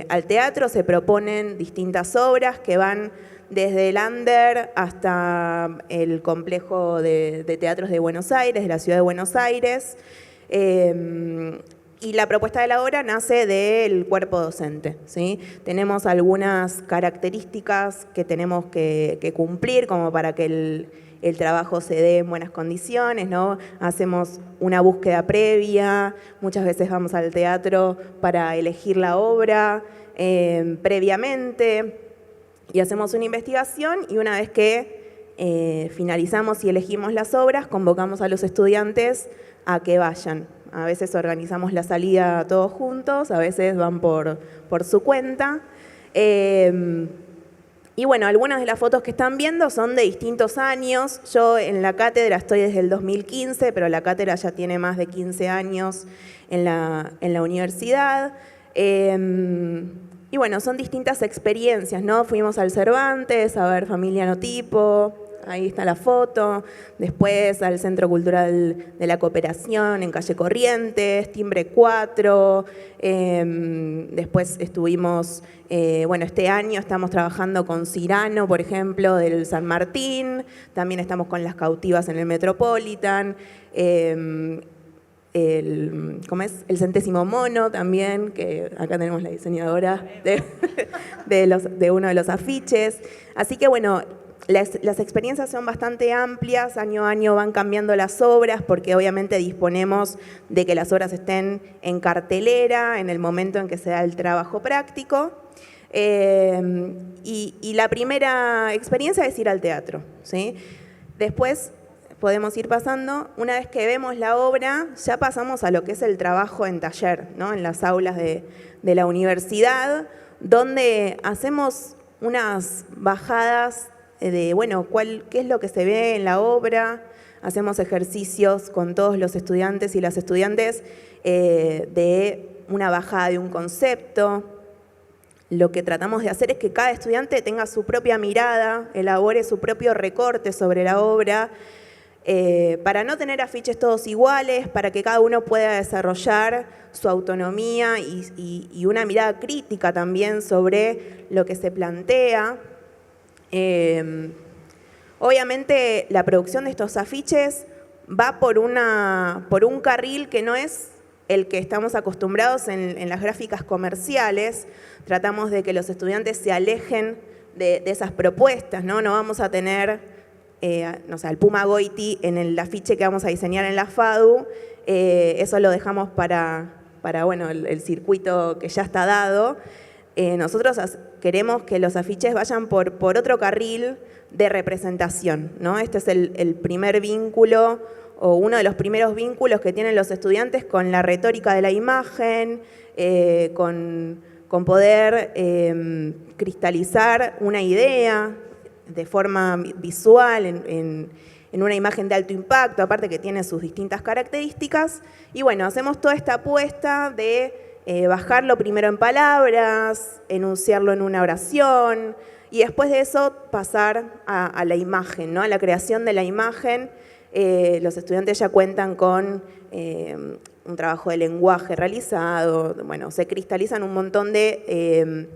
al teatro. Se proponen distintas obras que van desde el Under hasta el complejo de teatros de Buenos Aires, de la ciudad de Buenos Aires. Y la propuesta de la obra nace del cuerpo docente, ¿sí? Tenemos algunas características que tenemos que cumplir como para que el trabajo se dé en buenas condiciones, ¿no? Hacemos una búsqueda previa, muchas veces vamos al teatro para elegir la obra previamente y hacemos una investigación, y una vez que finalizamos y elegimos las obras, convocamos a los estudiantes a que vayan. A veces organizamos la salida todos juntos, a veces van por su cuenta. Y bueno, algunas de las fotos que están viendo son de distintos años. Yo en la cátedra estoy desde el 2015, pero la cátedra ya tiene más de 15 años en la universidad. Y bueno, son distintas experiencias, ¿no? Fuimos al Cervantes a ver Familia Notipo. Ahí está la foto, después al Centro Cultural de la Cooperación en Calle Corrientes, Timbre 4, después estuvimos, bueno, este año estamos trabajando con Cirano, por ejemplo, del San Martín, también estamos con Las Cautivas en el Metropolitan, ¿cómo es? El Centésimo Mono también, que acá tenemos la diseñadora de uno de los afiches. Así que bueno, las experiencias son bastante amplias, año a año van cambiando las obras porque obviamente disponemos de que las obras estén en cartelera en el momento en que se da el trabajo práctico. Y la primera experiencia es ir al teatro, ¿sí? Después podemos ir pasando, una vez que vemos la obra, ya pasamos a lo que es el trabajo en taller, ¿no? En las aulas de la universidad, donde hacemos unas bajadas de, bueno, qué es lo que se ve en la obra. Hacemos ejercicios con todos los estudiantes y las estudiantes de una bajada de un concepto. Lo que tratamos de hacer es que cada estudiante tenga su propia mirada, elabore su propio recorte sobre la obra, para no tener afiches todos iguales, para que cada uno pueda desarrollar su autonomía y una mirada crítica también sobre lo que se plantea. Obviamente la producción de estos afiches va por un carril que no es el que estamos acostumbrados en las gráficas comerciales. Tratamos de que los estudiantes se alejen de esas propuestas, ¿no? No vamos a tener, no sé, al Puma Goiti en el afiche que vamos a diseñar en la FADU. Eso lo dejamos para bueno, el circuito que ya está dado. Nosotros queremos que los afiches vayan por otro carril de representación, ¿no? Este es el primer vínculo o uno de los primeros vínculos que tienen los estudiantes con la retórica de la imagen, con poder cristalizar una idea de forma visual en una imagen de alto impacto, aparte que tiene sus distintas características. Y bueno, hacemos toda esta apuesta de bajarlo primero en palabras, enunciarlo en una oración y después de eso pasar a la imagen, ¿no? A la creación de la imagen. Los estudiantes ya cuentan con un trabajo de lenguaje realizado, bueno, se cristalizan un montón de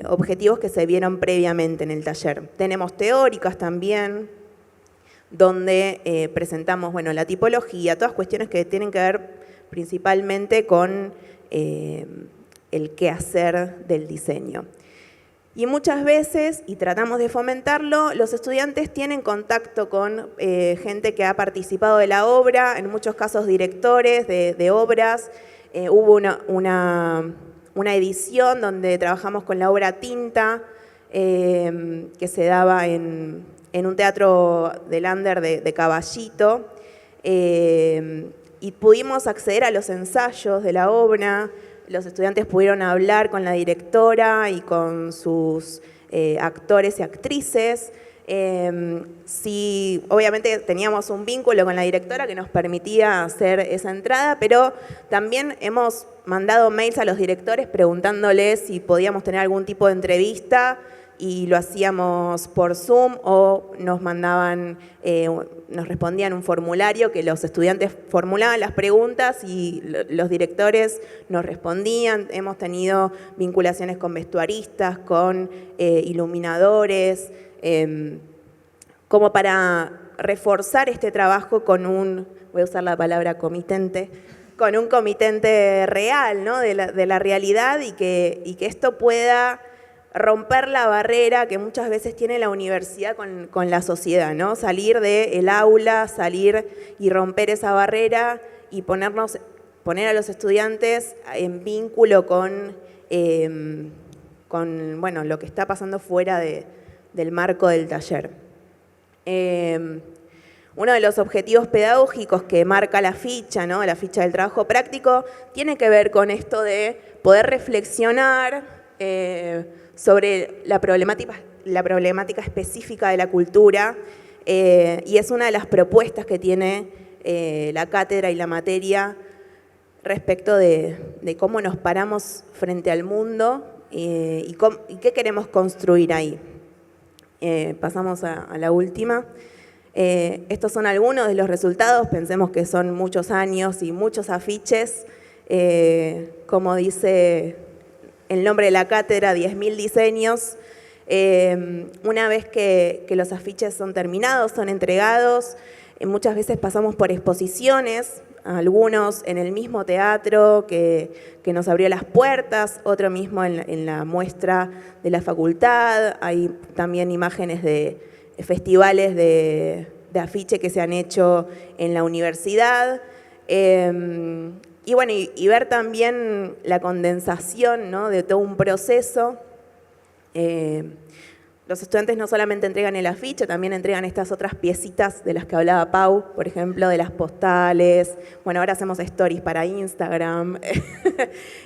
objetivos que se vieron previamente en el taller. Tenemos teóricas también, donde presentamos, bueno, la tipología, todas cuestiones que tienen que ver principalmente con el quehacer del diseño. Y muchas veces, y tratamos de fomentarlo, los estudiantes tienen contacto con gente que ha participado de la obra, en muchos casos directores de obras. Hubo una edición donde trabajamos con la obra Tinta, que se daba en un teatro del Under de Caballito, y pudimos acceder a los ensayos de la obra. Los estudiantes pudieron hablar con la directora y con sus actores y actrices. Sí, obviamente teníamos un vínculo con la directora que nos permitía hacer esa entrada, pero también hemos mandado mails a los directores preguntándoles si podíamos tener algún tipo de entrevista, y lo hacíamos por Zoom o nos mandaban, nos respondían un formulario que los estudiantes formulaban las preguntas y los directores nos respondían. Hemos tenido vinculaciones con vestuaristas, con iluminadores, como para reforzar este trabajo con un, voy a usar la palabra comitente, con un comitente real, ¿no? de la realidad, y que esto pueda romper la barrera que muchas veces tiene la universidad con la sociedad, ¿no? Salir del aula, salir y romper esa barrera y poner a los estudiantes en vínculo con bueno, lo que está pasando fuera del marco del taller. Uno de los objetivos pedagógicos que marca la ficha, ¿no? La ficha del trabajo práctico, tiene que ver con esto de poder reflexionar sobre la problemática específica de la cultura, y es una de las propuestas que tiene la cátedra y la materia respecto de cómo nos paramos frente al mundo y qué queremos construir ahí. Pasamos a la última. Estos son algunos de los resultados, pensemos que son muchos años y muchos afiches, como dice el nombre de la cátedra, 10.000 diseños. Una vez que los afiches son terminados, son entregados, muchas veces pasamos por exposiciones, algunos en el mismo teatro que nos abrió las puertas, otro mismo en la muestra de la facultad. Hay también imágenes de festivales de afiche que se han hecho en la universidad. Y bueno, y ver también la condensación, ¿no? de todo un proceso. Los estudiantes no solamente entregan el afiche, también entregan estas otras piecitas de las que hablaba Pau, por ejemplo, de las postales. Bueno, ahora hacemos stories para Instagram.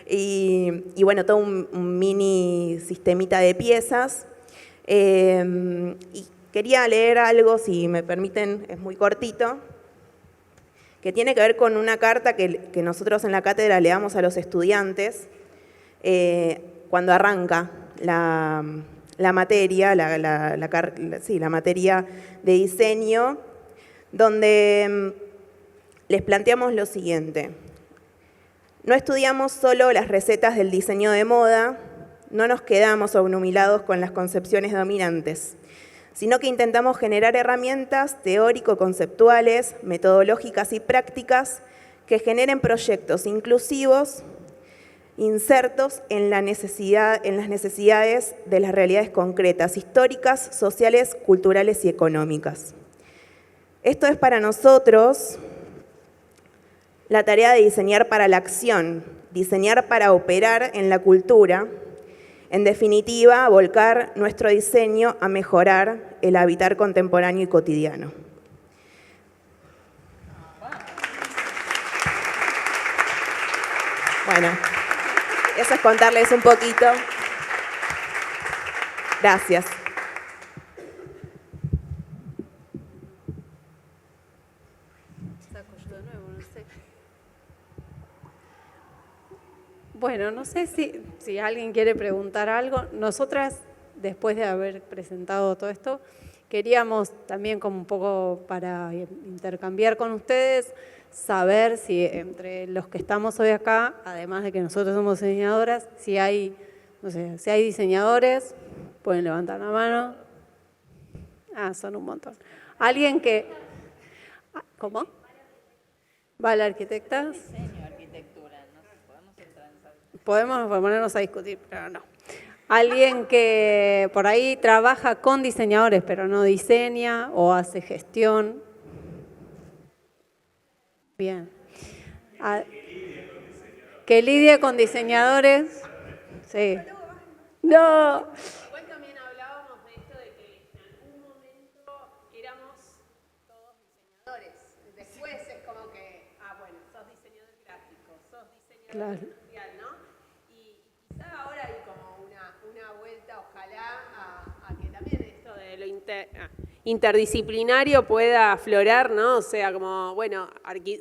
y bueno, todo un mini sistemita de piezas. Y quería leer algo, si me permiten, es muy cortito, que tiene que ver con una carta que nosotros en la cátedra le damos a los estudiantes cuando arranca la materia, la materia de diseño, donde les planteamos lo siguiente: no estudiamos solo las recetas del diseño de moda, no nos quedamos obnubilados con las concepciones dominantes, sino que intentamos generar herramientas teórico-conceptuales, metodológicas y prácticas que generen proyectos inclusivos, insertos en las necesidades de las realidades concretas, históricas, sociales, culturales y económicas. Esto es para nosotros la tarea de diseñar para la acción, diseñar para operar en la cultura. En definitiva, volcar nuestro diseño a mejorar el habitar contemporáneo y cotidiano. Bueno, eso es contarles un poquito. Gracias.
Bueno, no sé si alguien quiere preguntar algo. Nosotras, después de haber presentado todo esto, queríamos también como un poco para intercambiar con ustedes, saber si entre los que estamos hoy acá, además de que nosotros somos diseñadoras, si hay, no sé, si hay diseñadores, pueden levantar la mano. Ah, son un montón. Alguien que... ¿Cómo? ¿Va la arquitecta? Podemos ponernos a discutir, pero no. Alguien que por ahí trabaja con diseñadores, pero no diseña o hace gestión. Bien. Que lidie con diseñadores. Sí. No.
Igual también hablábamos de esto de que en algún momento éramos todos diseñadores. Después es como que, bueno, sos diseñador gráfico, sos diseñador industrial, ¿no? Y quizá ahora hay como una vuelta, ojalá, a que también esto de lo interdisciplinario pueda aflorar, ¿no? O sea, como, bueno,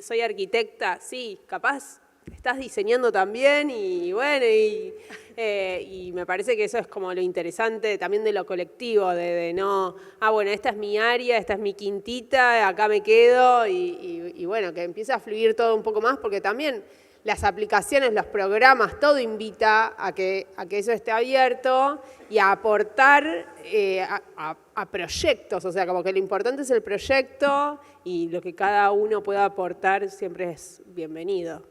soy arquitecta, sí, capaz estás diseñando también y bueno, y me parece que eso es como lo interesante también de lo colectivo, de no, bueno, esta es mi área, esta es mi quintita, acá me quedo y bueno, que empiece a fluir todo un poco más porque también las aplicaciones, los programas, todo invita a que eso esté abierto y a aportar a proyectos, o sea, como que lo importante es el proyecto y lo que cada uno pueda aportar siempre es bienvenido.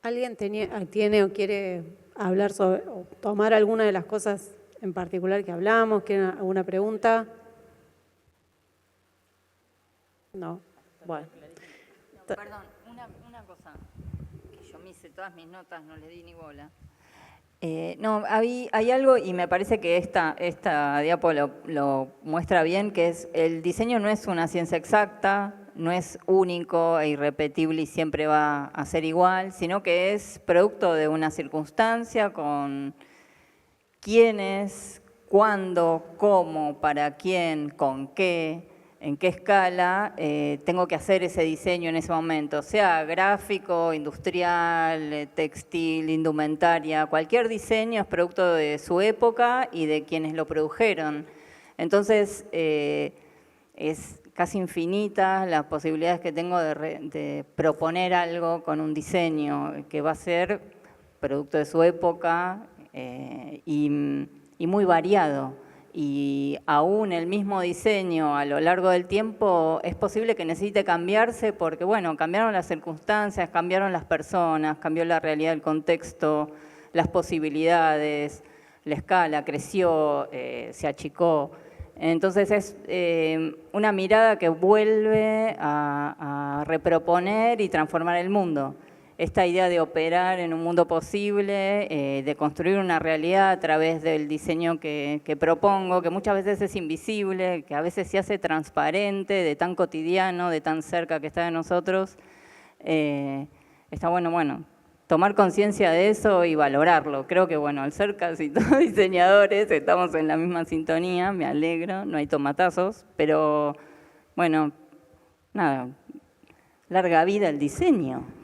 ¿Alguien tiene o quiere hablar sobre, o tomar alguna de las cosas en particular que hablamos? ¿Quieren alguna pregunta? No. Bueno.
Perdón, una cosa, que yo me hice todas mis notas, no le di ni bola. No, hay algo, y me parece que esta diapo lo muestra bien, que es el diseño no es una ciencia exacta, no es único e irrepetible y siempre va a ser igual, sino que es producto de una circunstancia con quiénes, cuándo, cómo, para quién, con qué, en qué escala tengo que hacer ese diseño en ese momento, sea gráfico, industrial, textil, indumentaria, cualquier diseño es producto de su época y de quienes lo produjeron. Entonces, es casi infinitas las posibilidades que tengo de proponer algo con un diseño que va a ser producto de su época y muy variado. Y aún el mismo diseño a lo largo del tiempo es posible que necesite cambiarse porque, bueno, cambiaron las circunstancias, cambiaron las personas, cambió la realidad del contexto, las posibilidades, la escala creció, se achicó. Entonces es una mirada que vuelve a reproponer y transformar el mundo. Esta idea de operar en un mundo posible, de construir una realidad a través del diseño que propongo, que muchas veces es invisible, que a veces se hace transparente, de tan cotidiano, de tan cerca que está de nosotros. Está bueno, tomar conciencia de eso y valorarlo. Creo que, bueno, al ser casi todos diseñadores, estamos en la misma sintonía, me alegro, no hay tomatazos, pero, bueno, nada, larga vida el diseño.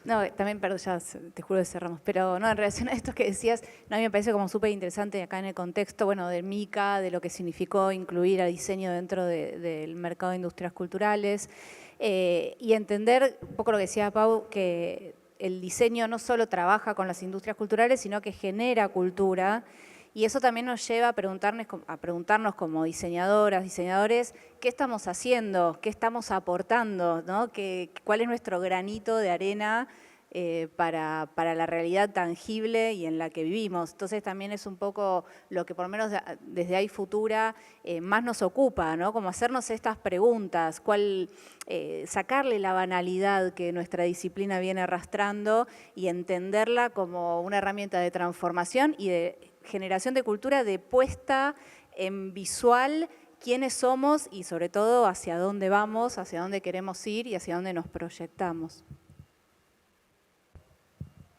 No, también, perdón, ya te juro que cerramos, pero no, en relación a esto que decías, no, a mí me parece como súper interesante acá en el contexto, bueno, del MICA, de lo que significó incluir al diseño dentro del mercado de industrias culturales y entender un poco lo que decía Pau, que el diseño no solo trabaja con las industrias culturales, sino que genera cultura. Y eso también nos lleva a preguntarnos como diseñadoras, diseñadores, ¿qué estamos haciendo? ¿Qué estamos aportando? ¿No? ¿Cuál es nuestro granito de arena para la realidad tangible y en la que vivimos? Entonces también es un poco lo que por lo menos desde ahí Futura más nos ocupa, ¿no? Como hacernos estas preguntas, sacarle la banalidad que nuestra disciplina viene arrastrando y entenderla como una herramienta de transformación y de generación de cultura, de puesta en visual quiénes somos y sobre todo hacia dónde vamos, hacia dónde queremos ir y hacia dónde nos proyectamos.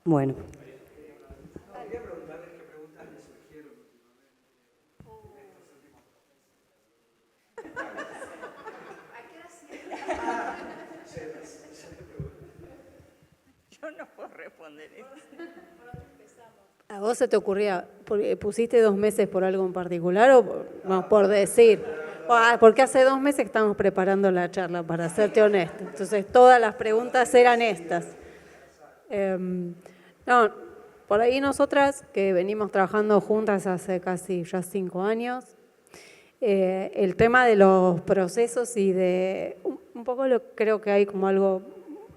Bueno.
Quería preguntarles qué preguntas les surgieron
Yo no puedo responder eso.
¿A vos se te ocurría ¿Pusiste 2 meses por algo en particular o no, por decir? Porque hace 2 meses que estamos preparando la charla, para serte honesto. Entonces, todas las preguntas eran estas. No, por ahí nosotras, que venimos trabajando juntas hace casi ya 5 años, el tema de los procesos y de... Un poco creo que hay como algo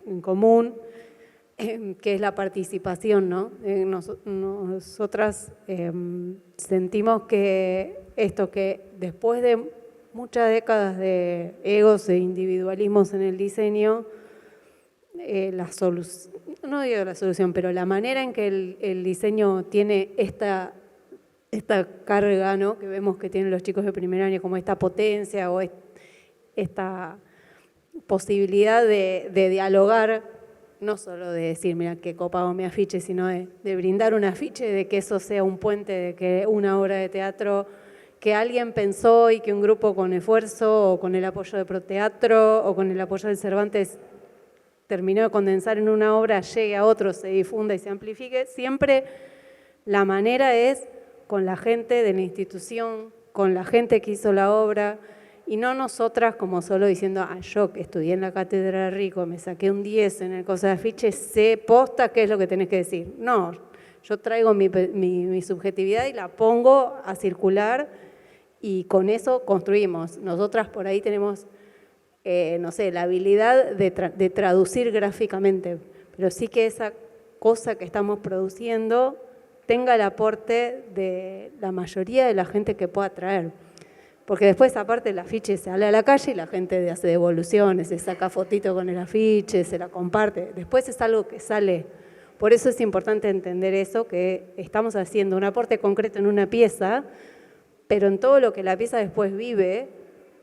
en común, que es la participación, ¿no? Nosotras sentimos que esto, que después de muchas décadas de egos e individualismos en el diseño, la solución, no digo la solución, pero la manera en que el diseño tiene esta carga, ¿no?, que vemos que tienen los chicos de primer año, como esta potencia o esta posibilidad de dialogar, no solo de decir, mira, qué copado mi afiche, sino de brindar un afiche, de que eso sea un puente, de que una obra de teatro que alguien pensó y que un grupo con esfuerzo o con el apoyo de Proteatro o con el apoyo del Cervantes terminó de condensar en una obra, llegue a otros, se difunda y se amplifique. Siempre la manera es con la gente de la institución, con la gente que hizo la obra, y no nosotras como solo diciendo, yo que estudié en la Cátedra de Rico, me saqué un 10 en el cosa de afiche, sé posta qué es lo que tenés que decir. No, yo traigo mi subjetividad y la pongo a circular y con eso construimos. Nosotras por ahí tenemos, no sé, la habilidad de traducir gráficamente, pero sí que esa cosa que estamos produciendo tenga el aporte de la mayoría de la gente que pueda traer. Porque después, aparte, el afiche sale a la calle y la gente hace devoluciones, se saca fotito con el afiche, se la comparte. Después es algo que sale. Por eso es importante entender eso, que estamos haciendo un aporte concreto en una pieza, pero en todo lo que la pieza después vive,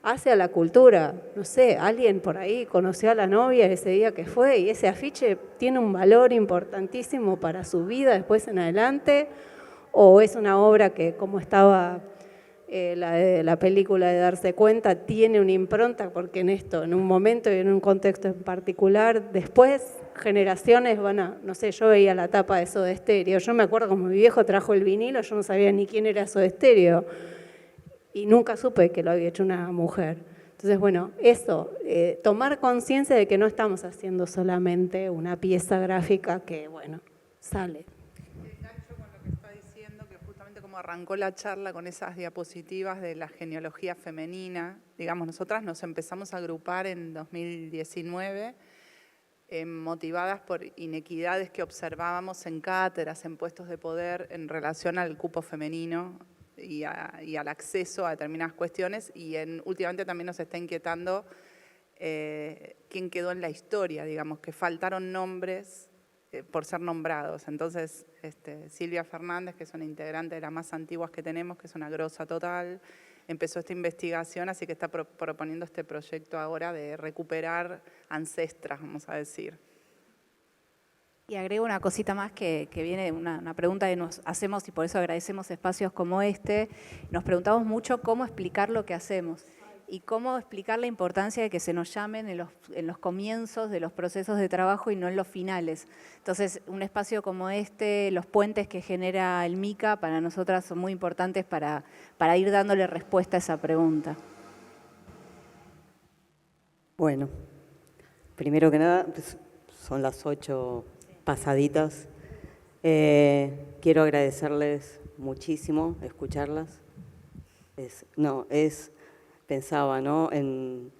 hace a la cultura. No sé, alguien por ahí conoció a la novia ese día que fue y ese afiche tiene un valor importantísimo para su vida después en adelante, o es una obra que, como estaba la película de Darse Cuenta, tiene una impronta porque en un momento y en un contexto en particular, después generaciones van a, no sé, yo veía la tapa de Soda Stereo, yo me acuerdo como mi viejo trajo el vinilo, yo no sabía ni quién era Soda Stereo y nunca supe que lo había hecho una mujer. Entonces, bueno, eso, tomar conciencia de que no estamos haciendo solamente una pieza gráfica que, bueno, sale.
Como arrancó la charla con esas diapositivas de la genealogía femenina, digamos, nosotras nos empezamos a agrupar en 2019, motivadas por inequidades que observábamos en cátedras, en puestos de poder en relación al cupo femenino y al acceso a determinadas cuestiones, y últimamente también nos está inquietando quién quedó en la historia, digamos, que faltaron nombres por ser nombrados. Entonces, Silvia Fernández, que es una integrante de las más antiguas que tenemos, que es una grosa total, empezó esta investigación, así que está proponiendo este proyecto ahora de recuperar ancestras, vamos a decir.
Y agrego una cosita más que viene, una pregunta que nos hacemos y por eso agradecemos espacios como este. Nos preguntamos mucho cómo explicar lo que hacemos y cómo explicar la importancia de que se nos llamen en los comienzos de los procesos de trabajo y no en los finales. Entonces, un espacio como este, los puentes que genera el MICA, para nosotras son muy importantes para ir dándole respuesta a esa pregunta.
Bueno, primero que nada, pues, son las 8 pasaditas. Quiero agradecerles muchísimo, escucharlas. Pensaba, ¿no?, en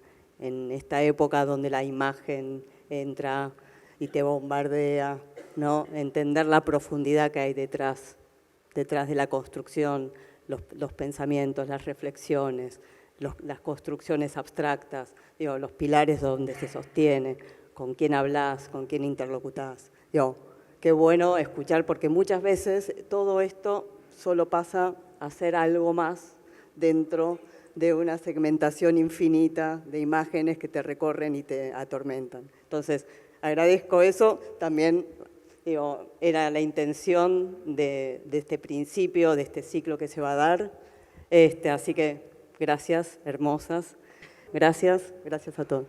esta época donde la imagen entra y te bombardea, ¿no?, entender la profundidad que hay detrás de la construcción, los pensamientos, las reflexiones, las construcciones abstractas, digo, los pilares donde se sostiene, con quién hablas, con quién interlocutás. Digo, qué bueno escuchar, porque muchas veces todo esto solo pasa a ser algo más dentro de una segmentación infinita de imágenes que te recorren y te atormentan. Entonces, agradezco eso. También, digo, era la intención de este principio, de este ciclo que se va a dar. Así que gracias, hermosas. Gracias a todos.